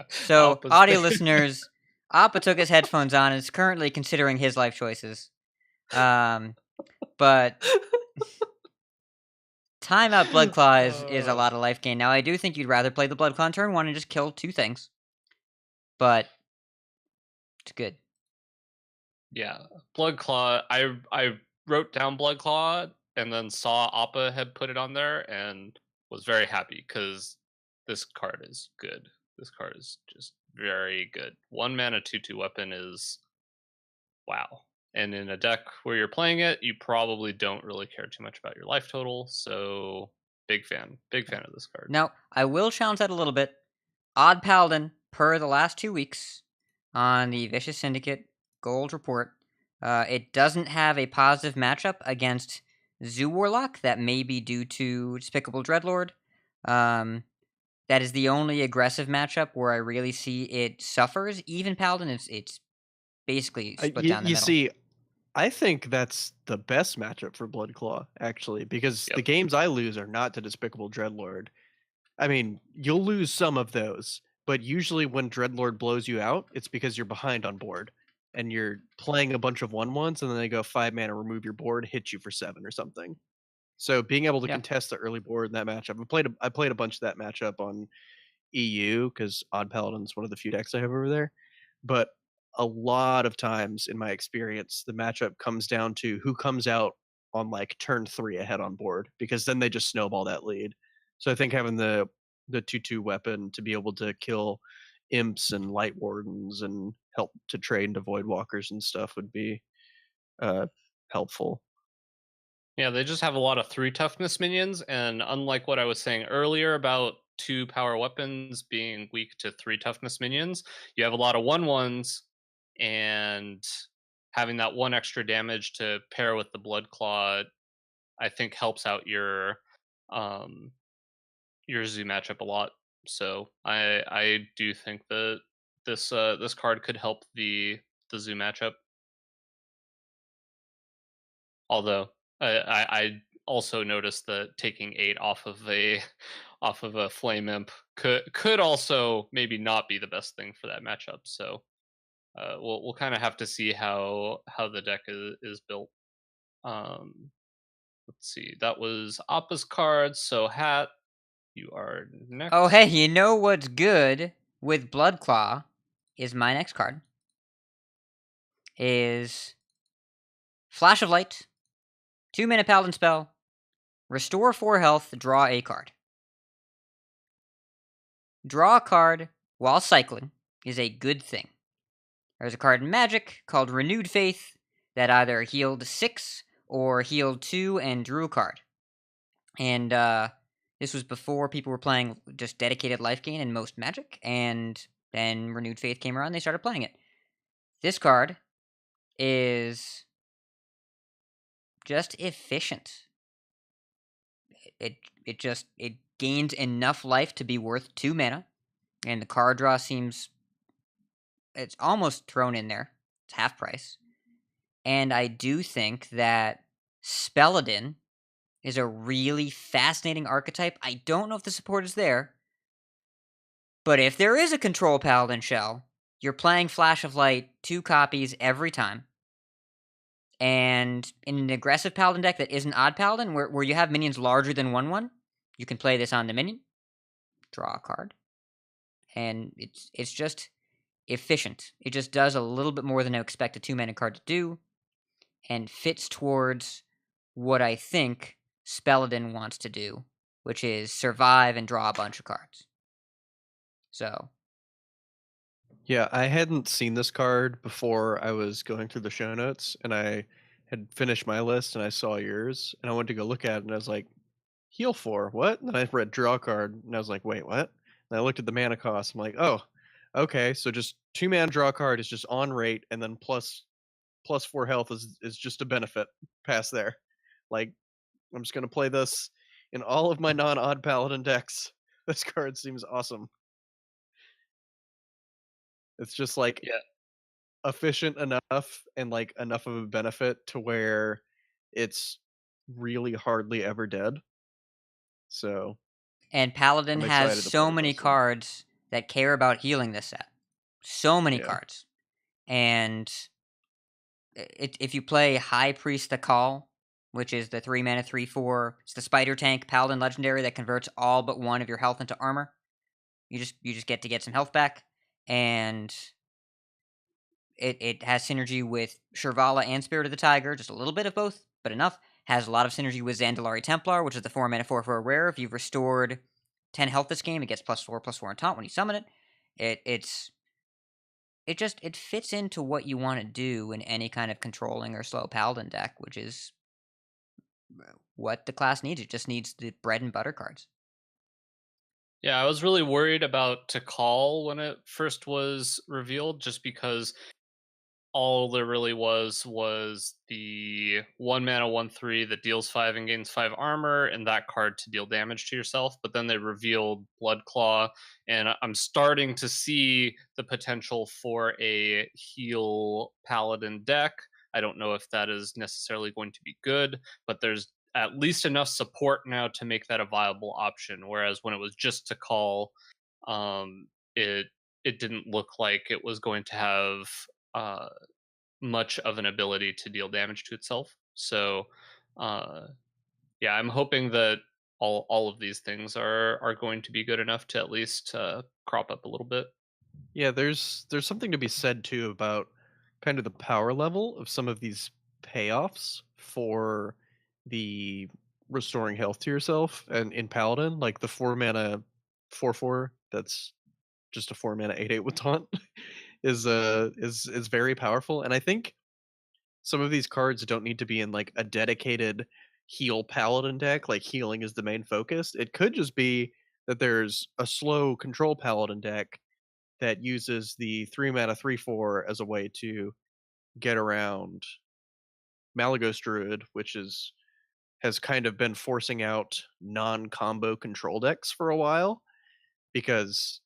So, Appa's audio big. listeners, Appa took his headphones on and is currently considering his life choices. But timeout Blood Claw is a lot of life gain. Now, I do think you'd rather play the Blood Claw on turn 1 and just kill 2 things. But it's good. Yeah, Blood Claw. I wrote down Blood Claw and then saw Appa had put it on there and was very happy because this card is good. This card is just very good. 1 mana 2/2 weapon is wow. And in a deck where you're playing it, you probably don't really care too much about your life total. So big fan of this card. Now, I will challenge that a little bit. Odd Paladin, per the last 2 weeks on the Vicious Syndicate Gold Report, it doesn't have a positive matchup against Zoo Warlock. That may be due to Despicable Dreadlord. That is the only aggressive matchup where I really see it suffers. Even Paladin, it's basically split down the You middle. see, I think that's the best matchup for Blood Claw, actually, because the Yep. games I lose are not to Despicable Dreadlord. I mean, you'll lose some of those, but usually when Dreadlord blows you out, it's because you're behind on board and you're playing a bunch of 1/1s, and then they go 5 mana, remove your board, hit you for 7 or something. So being able to Yeah. contest the early board in that matchup, I played a bunch of that matchup on EU because Odd Paladin's one of the few decks I have over there. But a lot of times in my experience, the matchup comes down to who comes out on like turn 3 ahead on board, because then they just snowball that lead. So I think having the 2/2 weapon to be able to kill imps and light wardens and help to trade into void walkers and stuff would be helpful. Yeah, they just have a lot of 3 toughness minions, and unlike what I was saying earlier about 2 power weapons being weak to 3 toughness minions, you have a lot of 1/1s, and having that 1 extra damage to pair with the Blood Claw, I think helps out your Zoo matchup a lot. So I do think that this card could help the Zoo matchup. Although I also noticed that taking 8 off of a off of a flame imp could also maybe not be the best thing for that matchup. So we'll kind of have to see how the deck is built. Let's see. That was Appa's cards. So Hat, you are next. Oh, hey, you know what's good with Bloodclaw is my next card. Is Flash of Light, 2-mana Paladin spell, restore 4 health, draw a card. Draw a card while cycling is a good thing. There's a card in Magic called Renewed Faith that either healed 6 or healed 2 and drew a card. And this was before people were playing just dedicated life gain in most Magic, and then Renewed Faith came around and they started playing it. This card is just efficient. It gains enough life to be worth 2 mana, and the card draw seems it's almost thrown in there. It's half price. And I do think that Spelladin is a really fascinating archetype. I don't know if the support is there, but if there is a control Paladin shell, you're playing Flash of Light 2 copies every time. And in an aggressive Paladin deck that isn't Odd Paladin, where you have minions larger than 1/1, you can play this on the minion, draw a card, and it's just efficient. It just does a little bit more than I expect a 2-mana card to do, and fits towards what I think Spelladin wants to do, which is survive and draw a bunch of cards. So, Yeah, I hadn't seen this card before I was going through the show notes, and I had finished my list and I saw yours, and I went to go look at it, and I was like, heal 4, what? And then I read draw card, and I was like, wait, what? And I looked at the mana cost, I'm like, oh, okay, so just 2-mana draw card is just on rate, and then plus 4 health is just a benefit past there. Like, I'm just gonna play this in all of my non-odd paladin decks. This card seems awesome. It's just like Yeah. efficient enough and like enough of a benefit to where it's really hardly ever dead. So and Paladin I'm has excited to so play many this one. cards that care about healing this set. So many Yeah. cards. And if you play High Priest the Call, which is the 3-mana 3/4, it's the spider tank Paladin legendary that converts all but 1 of your health into armor. You just get to get some health back, and it has synergy with Shirvala and Spirit of the Tiger, just a little bit of both, but enough. Has a lot of synergy with Zandalari Templar, which is the 4-mana 4/4 rare. If you've restored 10 health this game, it gets +4/+4 on taunt when you summon it. It fits into what you want to do in any kind of controlling or slow Paladin deck, which is what the class needs. It just needs the bread and butter cards. Yeah, I was really worried about Tikal when it first was revealed, just because all there really was the 1-mana 1/3 that deals 5 and gains 5 armor, and that card to deal damage to yourself. But then they revealed Bloodclaw, and I'm starting to see the potential for a heal paladin deck. I don't know if that is necessarily going to be good, but there's at least enough support now to make that a viable option. Whereas when it was just Tikal, it didn't look like it was going to have uh, much of an ability to deal damage to itself. So, yeah, I'm hoping that all of these things are going to be good enough to at least crop up a little bit. Yeah, there's something to be said too about kind of the power level of some of these payoffs for the restoring health to yourself, and in paladin, like the 4-mana 4/4 that's just a 4-mana 8/8 with taunt is very powerful. And I think some of these cards don't need to be in like a dedicated heal paladin deck, like healing is the main focus. It could just be that there's a slow control paladin deck that uses the 3-mana 3/4 as a way to get around Malagos Druid, which has kind of been forcing out non-combo control decks for a while, because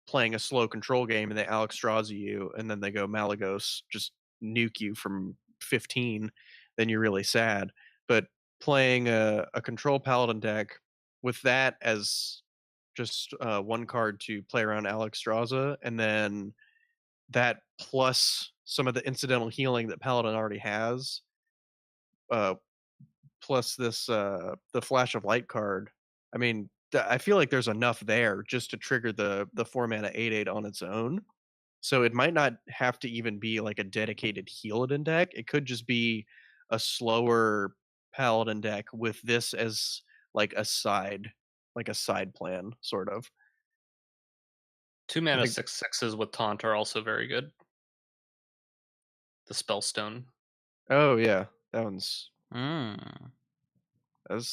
playing a slow control game and they Alexstrasza you, and then they go Malagos, just nuke you from 15, then you're really sad. But playing a control paladin deck with that as just one card to play around Alexstrasza, and then that plus some of the incidental healing that paladin already has, uh, plus this the flash of light card. I mean, I feel like there's enough there just to trigger the 4 mana 8/8 on its own. So it might not have to even be like a dedicated Healadin deck. It could just be a slower paladin deck with this as like a side plan, sort of. 2 mana think- 6/6s with taunt are also very good. The Spellstone. Oh yeah, that's Mm.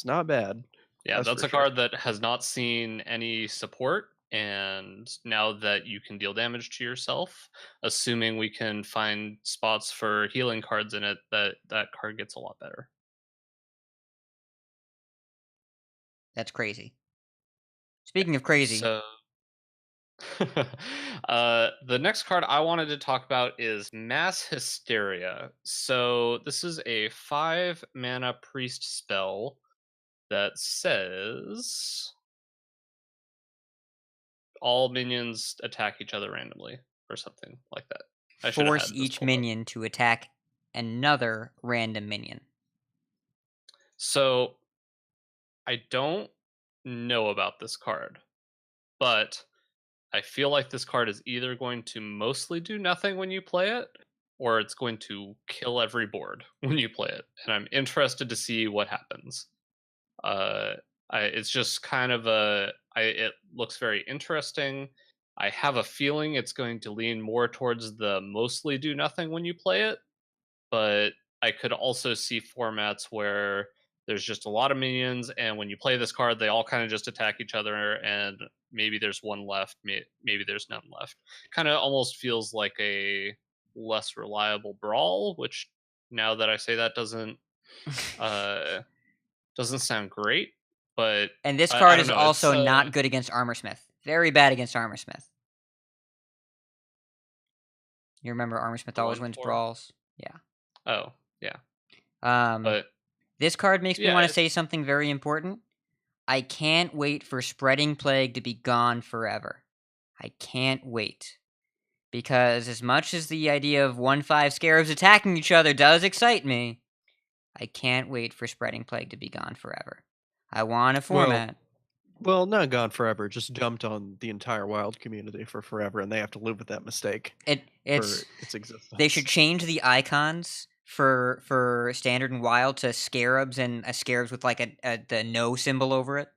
not bad. Yeah, That's that's for a sure. card that has not seen any support, and now that you can deal damage to yourself, assuming we can find spots for healing cards in it, that card gets a lot better. That's crazy. Speaking of crazy, So the next card I wanted to talk about is Mass Hysteria. So this is a 5 mana priest spell that says all minions attack each other randomly or something like that. I should have force had this each pulled up. minion to attack another random minion. So I don't know about this card, but I feel like this card is either going to mostly do nothing when you play it, or it's going to kill every board when you play it. And I'm interested to see what happens. It's just kind of it looks very interesting. I have a feeling it's going to lean more towards the mostly do nothing when you play it, but I could also see formats where there's just a lot of minions, and when you play this card, they all kind of just attack each other, and maybe there's one left, maybe there's none left. Kind of almost feels like a less reliable brawl, which now that I say that doesn't sound great. But And this I card don't is know, also it's, not good against Armorsmith. Very bad against Armorsmith. You remember Armorsmith always wins 1/4. brawls? Yeah. Oh yeah, But but this card makes me yeah, want to say something very important. I can't wait for Spreading Plague to be gone forever. I can't wait. Because as much as the idea of 1/5 scarabs attacking each other does excite me, I can't wait for Spreading Plague to be gone forever. I want a format. Well, not gone forever. Just dumped on the entire wild community for forever, and they have to live with that mistake for It's its existence. They should change the icons for standard and wild to scarabs and scarabs with like the no symbol over it.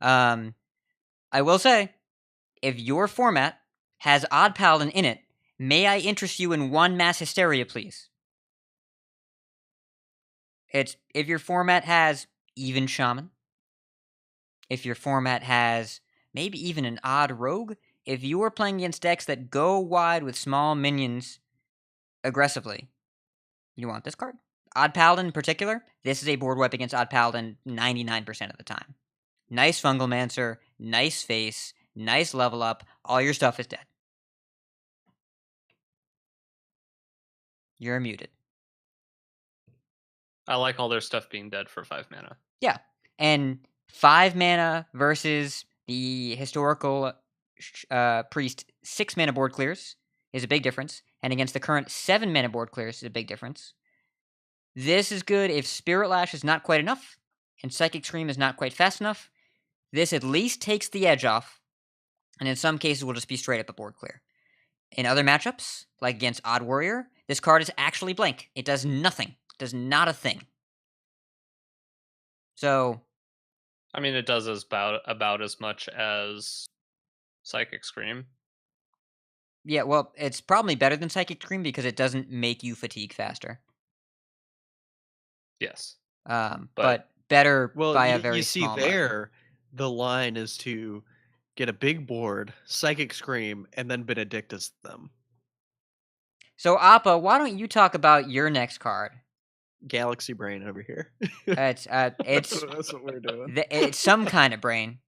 I will say, if your format has Odd Paladin in it, may I interest you in one Mass Hysteria, please? It's if your format has even Shaman, if your format has maybe even an odd Rogue, if you are playing against decks that go wide with small minions aggressively, you want this card. Odd Paladin in particular, this is a board wipe against Odd Paladin 99% of the time. Nice Fungalmancer, nice face, nice level up, all your stuff is dead. You're muted. I like all their stuff being dead for 5 mana. Yeah, and 5 mana versus the historical priest 6 mana board clears is a big difference, and against the current 7 mana board clears is a big difference. This is good if Spirit Lash is not quite enough, and Psychic Scream is not quite fast enough. This at least takes the edge off, and in some cases will just be straight up a board clear. In other matchups, like against Odd Warrior, this card is actually blank. It does nothing. It does not a thing. So, I mean, it does about as much as Psychic Scream. yeah, well, it's probably better than Psychic Scream because it doesn't make you fatigue faster. Yes. But better Well, by a very you see small margin. there, the line is to get a big board, Psychic Scream, and then Benedictus them. So, Appa, why don't you talk about your next card? Galaxy Brain over here. It's That's what we're doing. it's some kind of brain.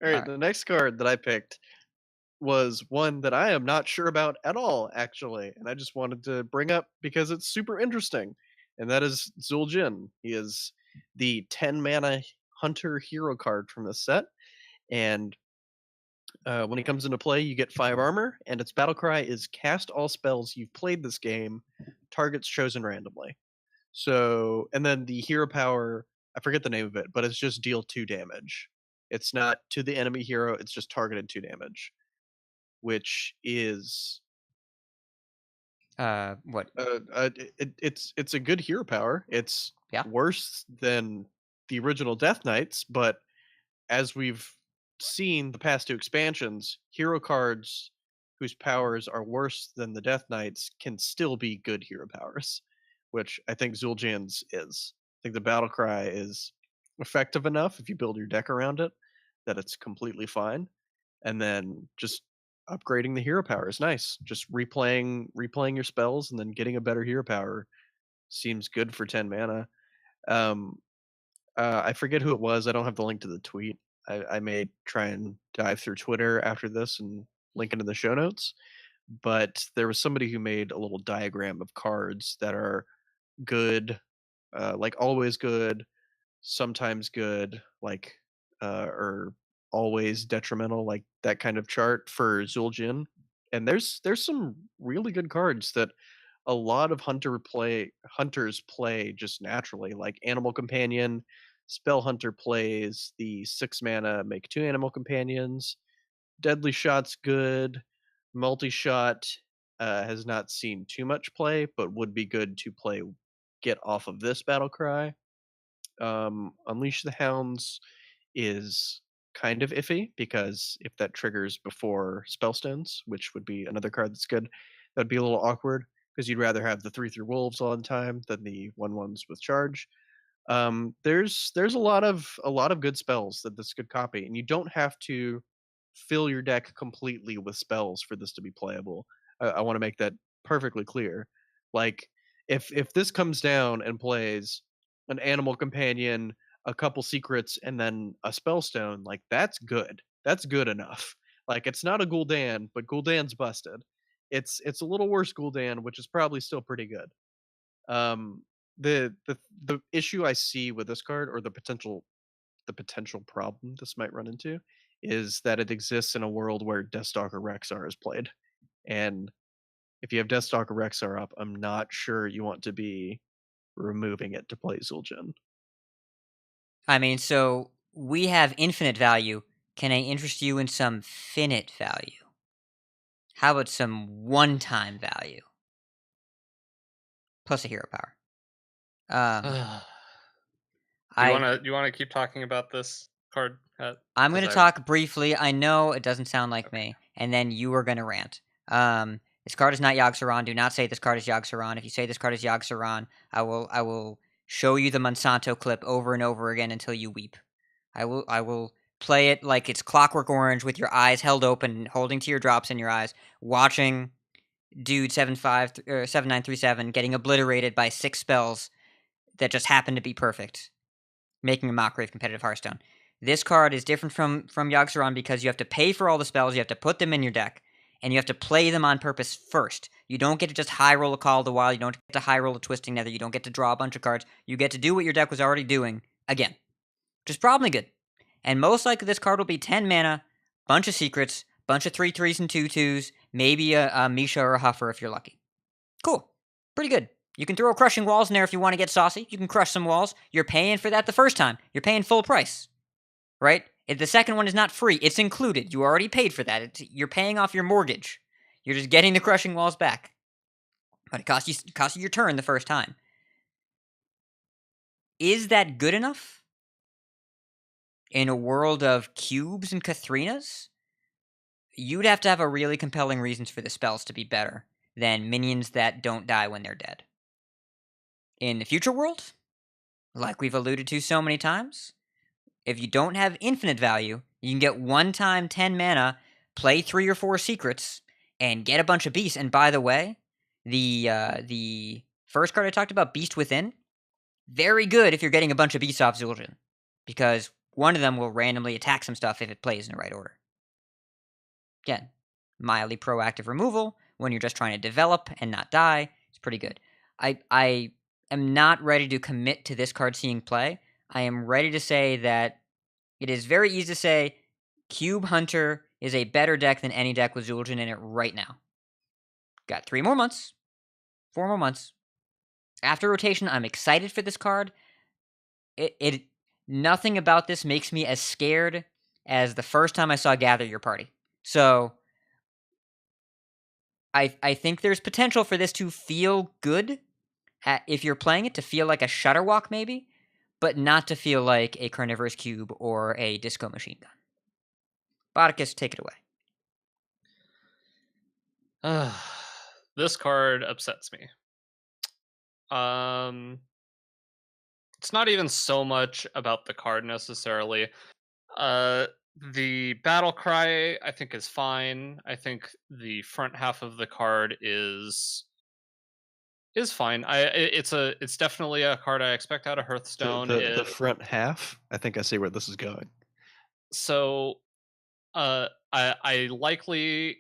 All right, Alright. the next card that I picked was one that I am not sure about at all, actually, and I just wanted to bring up because it's super interesting, and that is Zul'Jin. He is the 10 mana hunter hero card from this set, and when he comes into play, you get 5 armor, and its battle cry is cast all spells you've played this game, targets chosen randomly. So, and then the hero power, I forget the name of it, but it's just deal 2 damage. It's not to the enemy hero, it's just targeted 2 damage, which is What? it's a good hero power. It's Yeah. worse than the original Death Knights, but as we've seen the past 2 expansions, hero cards whose powers are worse than the Death Knights can still be good hero powers, which I think Zul'Jin's is. I think the battle cry is effective enough if you build your deck around it that it's completely fine. And then just upgrading the hero power is nice. Just replaying your spells and then getting a better hero power seems good for 10 mana. Um, I forget who it was. I don't have the link to the tweet. I may try and dive through Twitter after this and link it in the show notes. But there was somebody who made a little diagram of cards that are good, like always good, sometimes good, like or always detrimental, like that kind of chart for Zul'Jin. And there's some really good cards that a lot of hunters play just naturally, like Animal Companion. Spell Hunter plays the 6 mana, make 2 Animal Companions. Deadly Shot's good. Multi Shot has not seen too much play, but would be good to play. Get off of this battle cry. Unleash the Hounds is kind of iffy because if that triggers before Spellstones, which would be another card that's good, that'd be a little awkward because you'd rather have the 3/3 wolves all the time than the 1/1s with charge. There's a lot of good spells that this could copy, and you don't have to fill your deck completely with spells for this to be playable. I want to make that perfectly clear. Like if this comes down and plays an Animal Companion, a couple secrets, and then a Spellstone, like that's good. That's good enough. Like it's not a Gul'dan, but Gul'dan's busted. It's a little worse Gul'dan, which is probably still pretty good. Um, the issue I see with this card, or the potential problem this might run into, is that it exists in a world where Deathstalker Rexar is played, and if you have Deathstalker Rexar up, I'm not sure you want to be removing it to play Zul'Jin. I mean, so we have infinite value. Can I interest you in some finite value? How about some one-time value? Plus a hero power. You want to keep talking about this card? I'm going to 'Cause talk briefly. I know it doesn't sound like me, and then you are going to rant. This card is not Yogg-Saron. Do not say this card is Yogg-Saron. If you say this card is Yogg-Saron, I will show you the Monsanto clip over and over again until you weep. I will play it like it's Clockwork Orange with your eyes held open, holding teardrops in your eyes, watching dude 7937 getting obliterated by 6 spells that just happen to be perfect, making a mockery of competitive Hearthstone. This card is different from Yogg-Saron because you have to pay for all the spells, you have to put them in your deck, and you have to play them on purpose first. You don't get to just high roll a Call of the Wild, you don't get to high roll a Twisting Nether, you don't get to draw a bunch of cards. You get to do what your deck was already doing again, which is probably good. And most likely this card will be 10 mana, bunch of secrets, bunch of 3/3s and 2/2s, maybe a Misha or a Huffer if you're lucky. Cool. Pretty good. You can throw Crushing Walls in there if you want to get saucy. You can crush some walls. You're paying for that the first time. You're paying full price. Right? The second one is not free. It's included. You already paid for that. You're paying off your mortgage. You're just getting the Crushing Walls back. But it costs you your turn the first time. Is that good enough? In a world of cubes and Kathrinas? You'd have to have a really compelling reasons for the spells to be better than minions that don't die when they're dead. In the future world, like we've alluded to so many times, if you don't have infinite value, you can get one-time 10 mana, play 3 or 4 secrets, and get a bunch of beasts. And by the way, the first card I talked about, Beast Within, very good if you're getting a bunch of beasts off Zul'Jin. Because one of them will randomly attack some stuff if it plays in the right order. Again, mildly proactive removal when you're just trying to develop and not die. It's pretty good. I am not ready to commit to this card seeing play. I am ready to say that it is very easy to say Cube Hunter is a better deck than any deck with Zul'Jin in it right now. Got 3 more months. 4 more months. After rotation, I'm excited for this card. Nothing about this makes me as scared as the first time I saw Gather Your Party. So I think there's potential for this to feel good if you're playing it, to feel like a Shutterwalk maybe, but not to feel like a Carnivorous Cube or a Disco Machine Gun. Botticus, take it away. This card upsets me. It's not even so much about the card necessarily. The battle cry I think is fine. I think the front half of the card is fine. It's definitely a card I expect out of Hearthstone. The front half. I think I see where this is going. So, I likely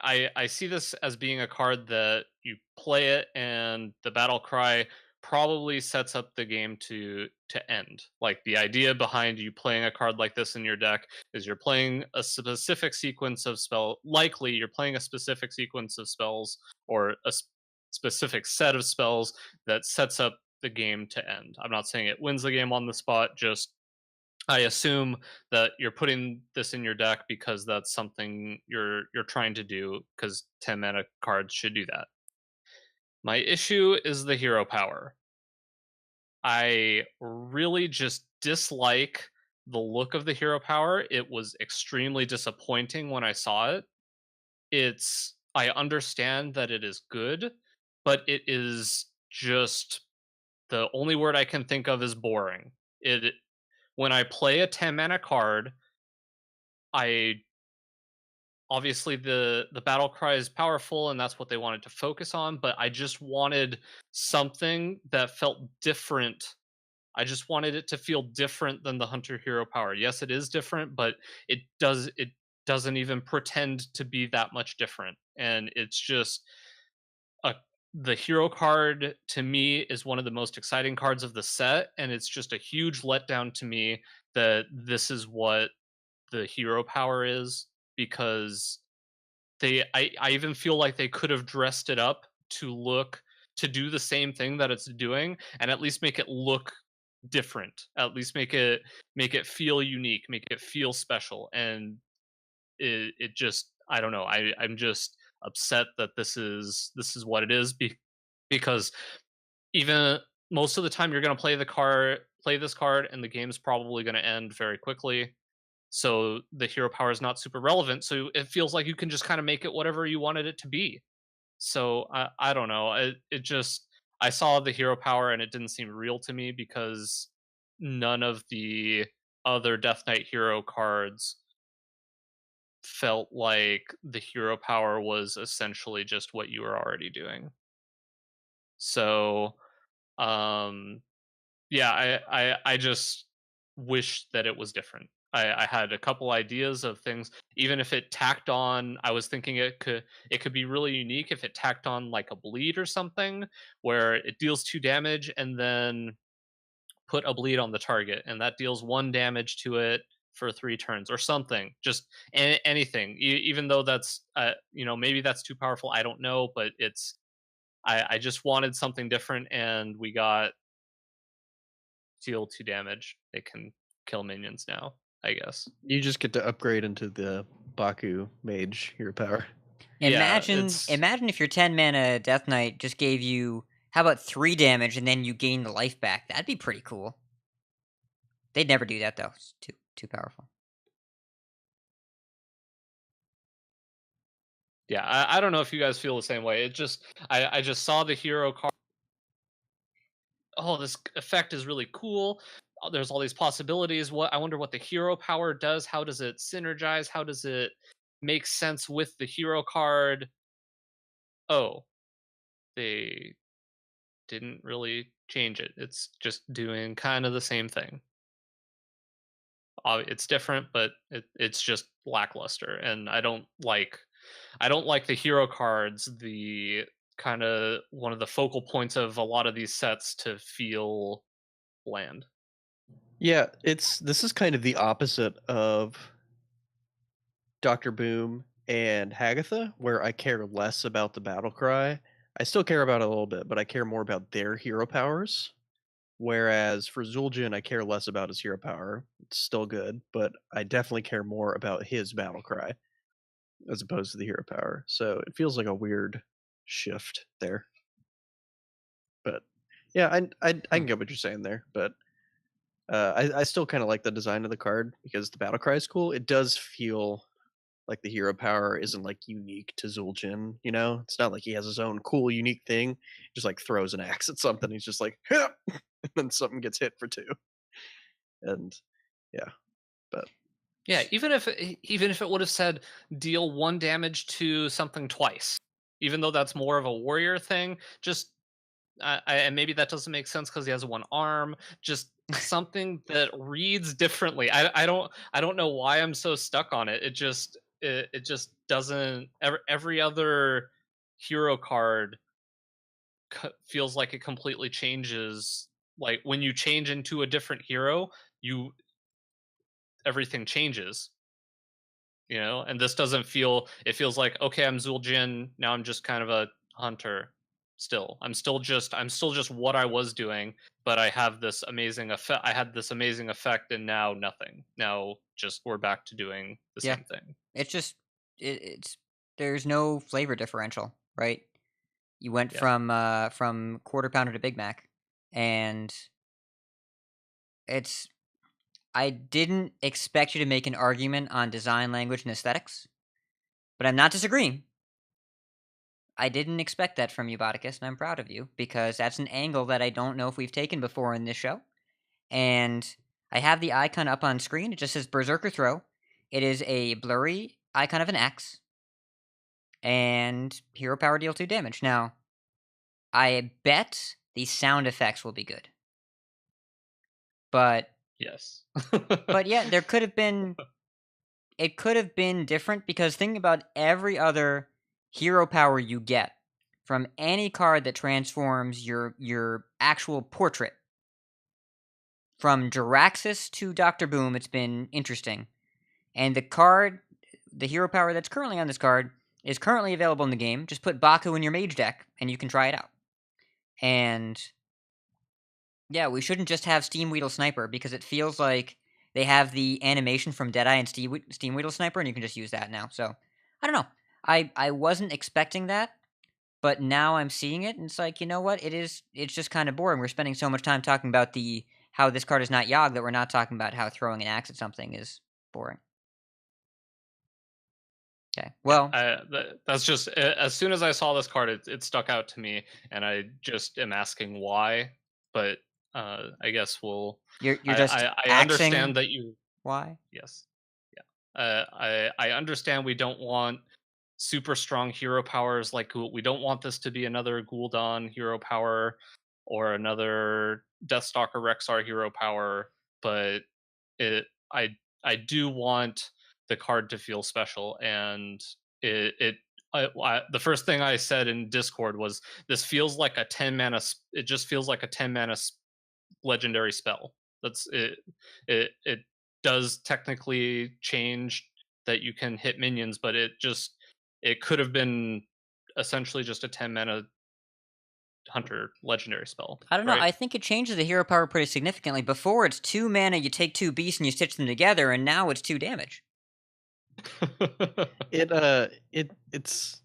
I see this as being a card that you play it and the battle cry probably sets up the game to end. Like the idea behind you playing a card like this in your deck is you're playing a specific sequence of likely you're playing a specific sequence of spells or a specific set of spells that sets up the game to end. I'm not saying it wins the game on the spot, just I assume that you're putting this in your deck because that's something you're trying to do, because 10 mana cards should do that. My issue is the hero power. I really just dislike the look of the hero power. It was extremely disappointing when I saw it. I understand that it is good, but it is just, the only word I can think of is boring. When I play a 10 mana card, I obviously the battle cry is powerful and that's what they wanted to focus on, but I just wanted something that felt different. I just wanted it to feel different than the hunter hero power. Yes, it is different, but it doesn't even pretend to be that much different. And it's just a the hero card to me is one of the most exciting cards of the set, and it's just a huge letdown to me that this is what the hero power is, because I even feel like they could have dressed it up to do the same thing that it's doing, and at least make it look different, at least make it feel unique, make it feel special. And it just, I don't know, I'm just upset that this is what it is, because even most of the time you're going to play this card and the game's probably going to end very quickly. So the hero power is not super relevant. So it feels like you can just kind of make it whatever you wanted it to be. So I don't know. It just, I saw the hero power and it didn't seem real to me, because none of the other Death Knight hero cards felt like the hero power was essentially just what you were already doing. So yeah, I just wish that it was different. I had a couple ideas of things. Even if it tacked on, I was thinking it could be really unique if it tacked on like a bleed or something, where it deals 2 damage and then put a bleed on the target, and that deals 1 damage to it for 3 turns or something. Just anything. Even though that's maybe that's too powerful. I don't know, but I just wanted something different, and we got deal 2 damage. They can kill minions now, I guess. You just get to upgrade into the Baku mage hero power. Imagine if your 10 mana Death Knight just gave you, how about 3 damage and then you gain the life back? That'd be pretty cool. They'd never do that though. It's too powerful. Yeah, I don't know if you guys feel the same way. It just, I just saw the hero card. Oh, this effect is really cool. There's all these possibilities. I wonder what the hero power does. How does it synergize? How does it make sense with the hero card? Oh, they didn't really change it. It's just doing kind of the same thing. It's different, but it's just lackluster, and I don't like the hero cards, the kind of one of the focal points of a lot of these sets to feel bland. Yeah, this is kind of the opposite of Dr. Boom and Hagatha, where I care less about the battle cry. I still care about it a little bit, but I care more about their hero powers. Whereas for Zul'Jin, I care less about his hero power. It's still good, but I definitely care more about his battle cry as opposed to the hero power. So it feels like a weird shift there. But yeah, I can get what you're saying there, but I still kind of like the design of the card because the battle cry is cool. It does feel like the hero power isn't like unique to Zul'Jin, you know? It's not like he has his own cool unique thing. He just like throws an axe at something. He's just like, "Hup!" and then something gets hit for 2. And yeah, but Yeah, even if it would have said deal 1 damage to something twice, even though that's more of a warrior thing, just and maybe that doesn't make sense because he has 1 arm. Just something that reads differently. I don't know why I'm so stuck on it. It just doesn't. Every other hero card feels like it completely changes. Like when you change into a different hero, you everything changes. And this doesn't feel. It feels like, okay, I'm Zul'Jin, now I'm just kind of a hunter. I'm still just what I was doing, but I have this amazing effect. I had this amazing effect, and now nothing. Now just we're back to doing the Yeah. same thing. It's just it's there's no flavor differential, right? You went Yeah. from quarter pounder to Big Mac, and it's I didn't expect you to make an argument on design, language, and aesthetics, but I'm not disagreeing. I didn't expect that from you, Bodicus, and I'm proud of you because that's an angle that I don't know if we've taken before in this show. And I have the icon up on screen. It just says Berserker Throw. It is a blurry icon of an X, and hero power deal 2 damage. Now, I bet the sound effects will be good. But Yes. yeah, it could have been different because think about every other hero power you get from any card that transforms your actual portrait. From Jiraxis to Dr. Boom, it's been interesting. And the hero power that's currently on this card is currently available in the game. Just put Baku in your mage deck and you can try it out. And yeah, we shouldn't just have Steam Weedle Sniper because it feels like they have the animation from Deadeye and Steam Weedle Sniper and you can just use that now. So, I don't know. I wasn't expecting that, but now I'm seeing it and it's like, you know what? It's just kind of boring. We're spending so much time talking about how this card is not Yogg that we're not talking about how throwing an axe at something is boring. Okay. Well, That's just as soon as I saw this card, it stuck out to me, and I just am asking why. But I guess we'll. you're just I axing understand that you. why? Yes. Yeah. I understand we don't want super strong hero powers. Like we don't want this to be another Gul'dan hero power or another Deathstalker Rexar hero power. But it I do want the card to feel special, and the first thing I said in Discord was this feels like a 10 mana. It just feels like a 10 mana legendary spell. That's it. It does technically change that you can hit minions, but it could have been essentially just a 10 mana hunter legendary spell. I don't know. Right? I think it changes the hero power pretty significantly. Before it's 2 mana, you take 2 beasts and you stitch them together, and now it's 2 damage. It's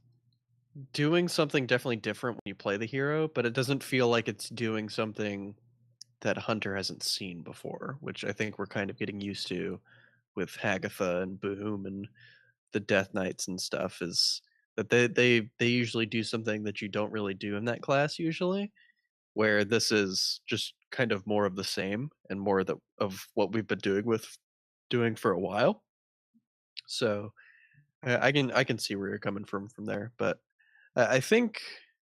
doing something definitely different when you play the hero, but it doesn't feel like it's doing something that Hunter hasn't seen before, which I think we're kind of getting used to with Hagatha and Boom and the Death Knights and stuff, is that they usually do something that you don't really do in that class usually, where this is just kind of more of the same and more of what we've been doing for a while. So I can see where you're coming from there, but I think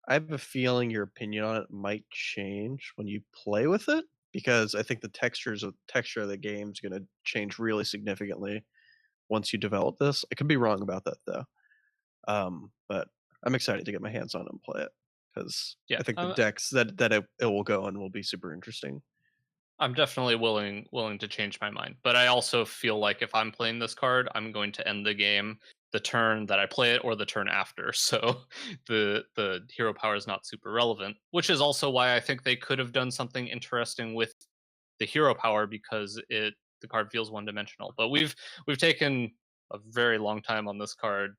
I have a feeling your opinion on it might change when you play with it because I think the texture of the game is going to change really significantly once you develop this. I could be wrong about that though, but I'm excited to get my hands on it and play it because Yeah, I think the decks that it will go on will be super interesting. I'm definitely willing to change my mind, but I also feel like if I'm playing this card, I'm going to end the game the turn that I play it or the turn after. So the hero power is not super relevant, which is also why I think they could have done something interesting with the hero power because the card feels one dimensional. But we've taken a very long time on this card,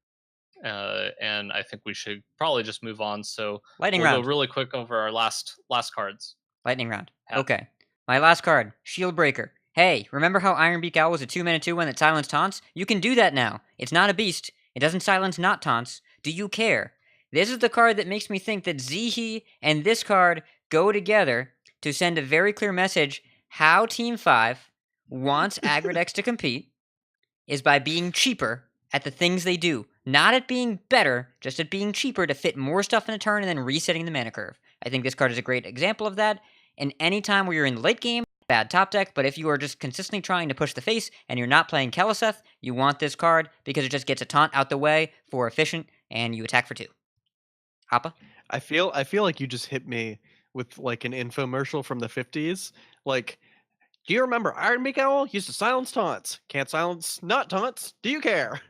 and I think we should probably just move on. So Lightning we'll round. go really quick over our last cards. Lightning round. Yeah. Okay. My last card, Shield Breaker. Hey, remember how Ironbeak Owl was a 2-mana 2/1 that silenced taunts? You can do that now. It's not a beast. It doesn't silence not taunts. Do you care? This is the card that makes me think that Zihi and this card go together to send a very clear message how Team 5 wants Aggredex to compete is by being cheaper at the things they do. Not at being better, just at being cheaper to fit more stuff in a turn and then resetting the mana curve. I think this card is a great example of that. And anytime where you're in the late game, bad top deck, but if you are just consistently trying to push the face and you're not playing Keleseth, you want this card because it just gets a taunt out the way for efficient and you attack for 2. Appa? I feel like you just hit me with like an infomercial from the 50s. Like, do you remember Ironbeak Owl used to silence taunts? Can't silence not taunts. Do you care?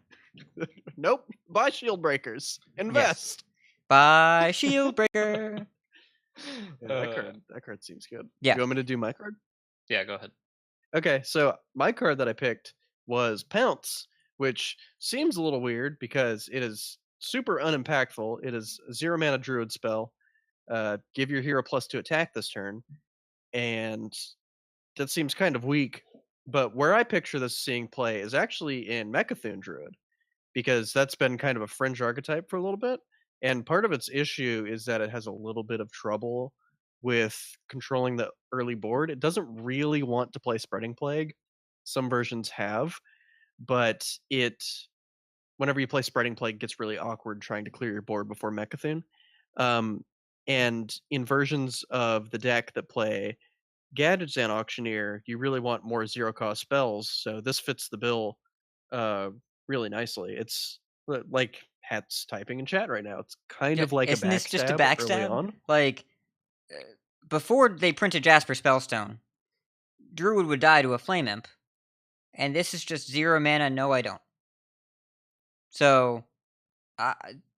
Nope. Buy shield breakers. Invest. Buy Shield Breaker. Yeah, that card seems good. Yeah. You want me to do my card? Yeah, go ahead. Okay, so my card that I picked was Pounce, which seems a little weird because it is super unimpactful. It is a 0-mana druid spell. Give your hero +2 attack this turn. And that seems kind of weak. But where I picture this seeing play is actually in Mechathune Druid, because that's been kind of a fringe archetype for a little bit. And part of its issue is that it has a little bit of trouble with controlling the early board. It doesn't really want to play Spreading Plague. Some versions have, but whenever you play Spreading Plague, it gets really awkward trying to clear your board before Mechathune. And in versions of the deck that play Gadgetzan Auctioneer, you really want more 0-cost spells, so this fits the bill really nicely. It's like Hat's typing in chat right now. It's kind of like Isn't a backstab, this just a early backstab? on. Like, before they printed Jasper Spellstone, Druid would die to a Flame Imp, and this is just 0 mana, no I don't. So,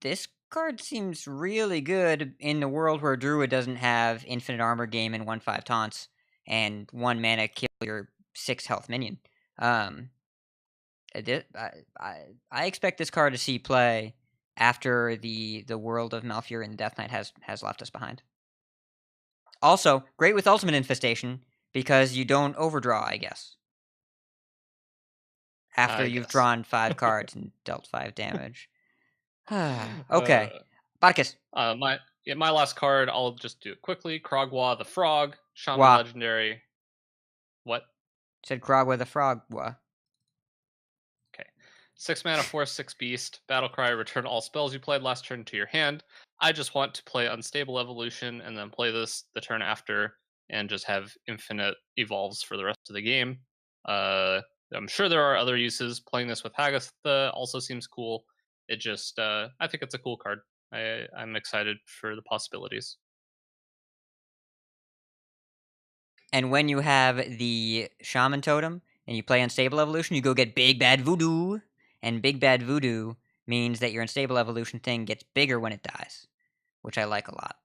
this card seems really good in the world where Druid doesn't have infinite armor game and 1/5 taunts, and 1 mana kill your 6 health minion. I expect this card to see play after the world of Malfurion and Death Knight has left us behind. Also, great with Ultimate Infestation, because you don't overdraw, I guess. After you've drawn 5 cards and dealt 5 damage. Okay. Barkis. My last card, I'll just do it quickly. Krogwa the Frog, Shaman Wah. Legendary. What? Said Krogwa the Frog. Wah. 6 mana, 4/6 beast. Battlecry, return all spells you played last turn to your hand. I just want to play Unstable Evolution and then play this the turn after and just have infinite evolves for the rest of the game. I'm sure there are other uses. Playing this with Hagatha also seems cool. It just, I think it's a cool card. I'm excited for the possibilities. And when you have the Shaman Totem and you play Unstable Evolution, you go get Big Bad Voodoo. And Big Bad Voodoo means that your Unstable Evolution thing gets bigger when it dies, which I like a lot.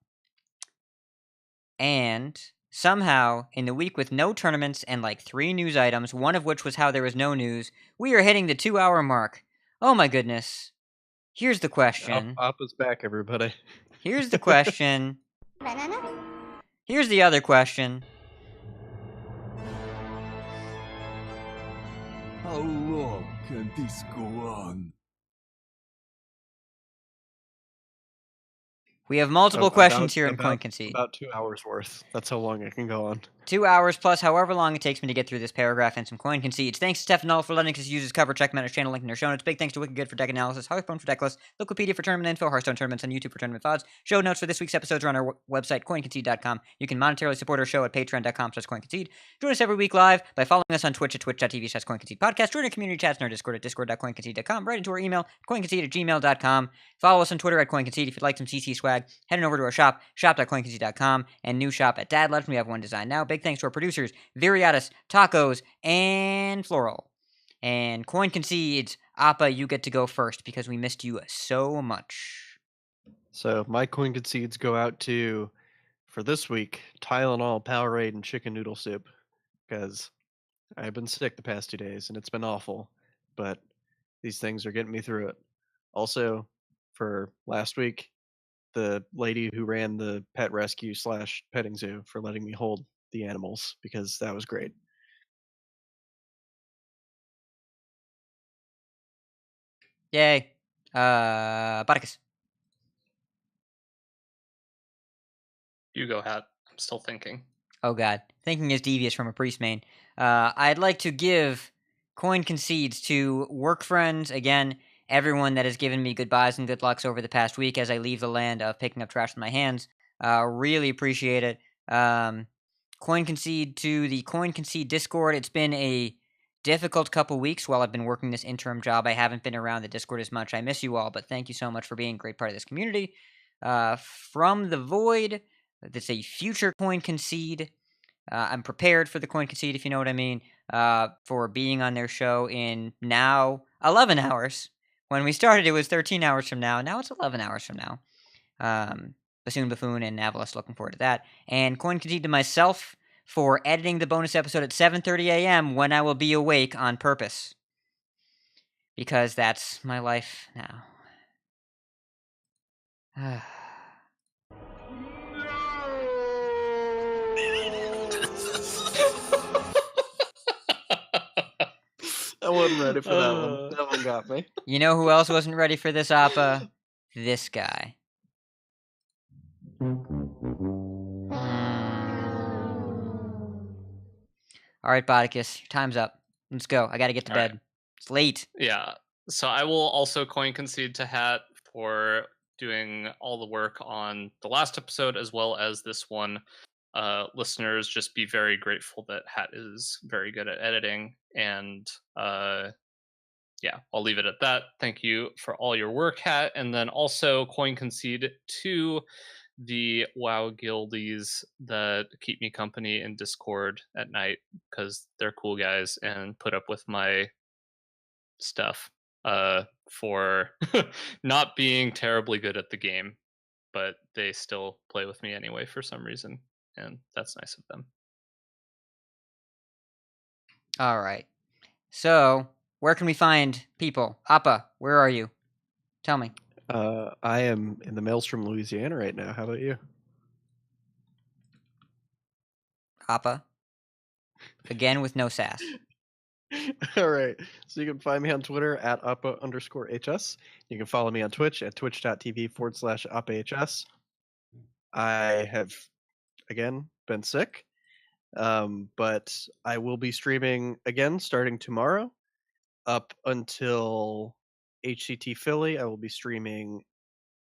And somehow, in the week with no tournaments and like 3 news items, one of which was how there was no news, we are hitting the 2-hour mark. Oh my goodness. Here's the question. Appa's back, everybody. Here's the question. Here's the other question. How long can this go on? We have multiple questions here in about Concede. About 2 hours worth. That's how long it can go on. 2 hours plus however long it takes me to get through this paragraph and some coin concedes. Thanks to Stefan for letting us use his cover. Check him out his channel, link in our show notes. Big thanks to Wicked Good for deck analysis, Hearthstone for deck lists, Wikipedia for tournament info, Hearthstone tournaments, and YouTube for tournament thoughts. Show notes for this week's episodes are on our website, coinconcede.com. You can monetarily support our show at patreon.com/coinconcede. Join us every week live by following us on Twitch at twitch.tv/coinconcedepodcast. Join our community chats on our Discord at discord.coinconcede.com. Right into our email, coinconcede@gmail.com. Follow us on Twitter at coinconcede. If you'd like some CC swag, head on over to our shop, shop.coinconcede.com, and new shop at Dad Legend. We have one design now. Big thanks to our producers, Viriatus, Tacos, and Floral. And Coin Concedes, Appa, you get to go first because we missed you so much. So my coin concedes go out to, for this week, Tylenol, Powerade, and chicken noodle soup, because I've been sick the past 2 days and it's been awful, but these things are getting me through it. Also, for last week, the lady who ran the pet rescue / petting zoo for letting me hold the animals, because that was great. Yay. Butticus. You go, Hat. I'm still thinking. Oh god, thinking is devious from a priest main. I'd like to give coin concedes to work friends, again, everyone that has given me goodbyes and good lucks over the past week as I leave the land of picking up trash in my hands. Really appreciate it. Coin concede to the Coin Concede Discord. It's been a difficult couple weeks while I've been working this interim job. I haven't been around the Discord as much. I miss you all, but thank you so much for being a great part of this community. From the Void, that's a future Coin Concede. I'm prepared for the Coin Concede, if you know what I mean, for being on their show in now 11 hours. When we started, it was 13 hours from now. Now it's 11 hours from now. Bassoon Buffoon and Navalis, looking forward to that. And Coin Concede to myself for editing the bonus episode at 7:30 a.m. when I will be awake on purpose. Because that's my life now. I wasn't ready for that one. That one got me. You know who else wasn't ready for this, Appa? This guy. All right, Botticus, your time's up. Let's go. I got to get to All right. bed. It's late. Yeah. So I will also coin concede to Hat for doing all the work on the last episode as well as this one. Listeners, just be very grateful that Hat is very good at editing. And yeah, I'll leave it at that. Thank you for all your work, Hat. And then also coin concede to the WoW guildies that keep me company in Discord at night because they're cool guys and put up with my stuff for not being terribly good at the game, but they still play with me anyway for some reason, and that's nice of them. All right. So, where can we find people? Appa, where are you? Tell me. I am in the Maelstrom, Louisiana right now. How about you? Appa. Again with no sass. All right. So you can find me on Twitter at Appa_HS. You can follow me on Twitch at twitch.tv/AppaHS. I have, again, been sick, but I will be streaming again starting tomorrow up until HCT Philly. I will be streaming,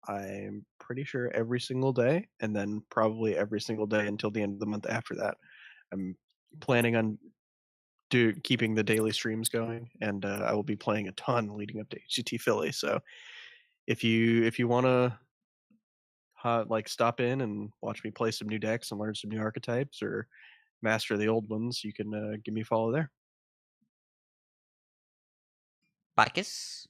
I'm pretty sure, every single day, and then probably every single day until the end of the month after that. I'm planning on keeping the daily streams going, and I will be playing a ton leading up to HCT Philly. So if you want to like stop in and watch me play some new decks and learn some new archetypes or master the old ones, you can give me a follow there. Botticus.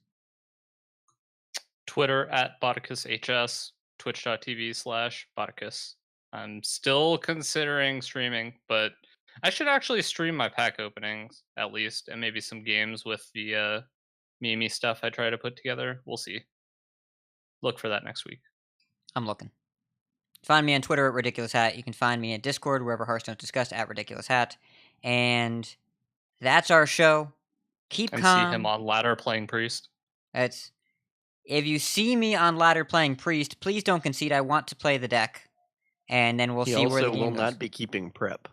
Twitter at BotticusHS, twitch.tv/Botticus. I'm still considering streaming, but I should actually stream my pack openings at least, and maybe some games with the Mimi stuff I try to put together. We'll see. Look for that next week. I'm looking. Find me on Twitter at Ridiculous Hat. You can find me at Discord, wherever Hearthstone's discussed, at Ridiculous Hat. And that's our show. Keep And calm. see him on ladder playing priest. It's if you see me on ladder playing priest, please don't concede. I want to play the deck, and then we'll He see where the also game will goes. not be keeping prep.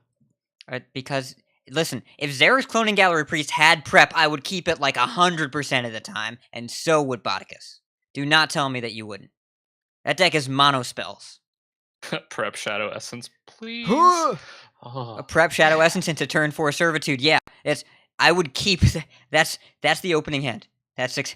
Because, listen, if Zera's Cloning Gallery Priest had prep, I would keep it like 100% of the time, and so would Bodicus. Do not tell me that you wouldn't. That deck is mono spells. Prep Shadow Essence, please. A Oh. prep Shadow Essence into turn 4 Servitude. Yeah, I would keep. That's the opening hand. That's 6.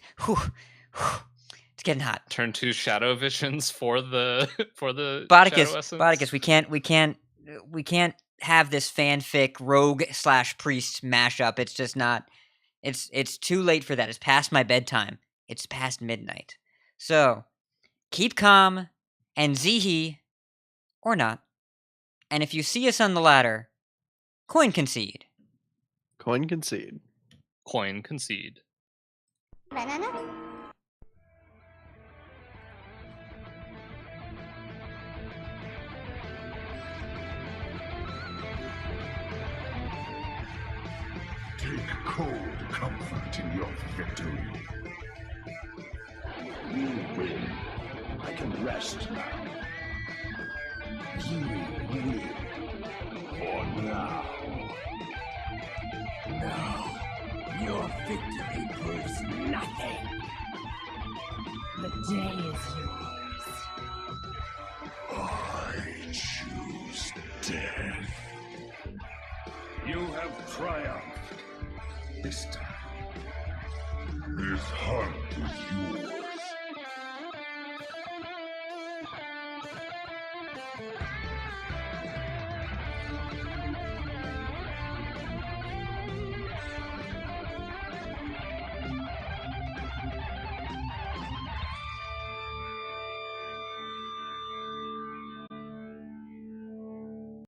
It's getting hot. Turn 2 Shadow Visions for the Shadow Bodicus, Essence. we can't have this fanfic rogue/priest mashup. It's just not. It's too late for that. It's past my bedtime. It's past midnight. So keep calm and Zihi or not. And if you see us on the ladder, coin concede. Coin concede. Coin Concede. Take cold comfort in your victory. You win. I can rest now. You win. For now. Now, your victory proves nothing. The day is yours. I choose death. You have triumphed. This time, this hunt is yours.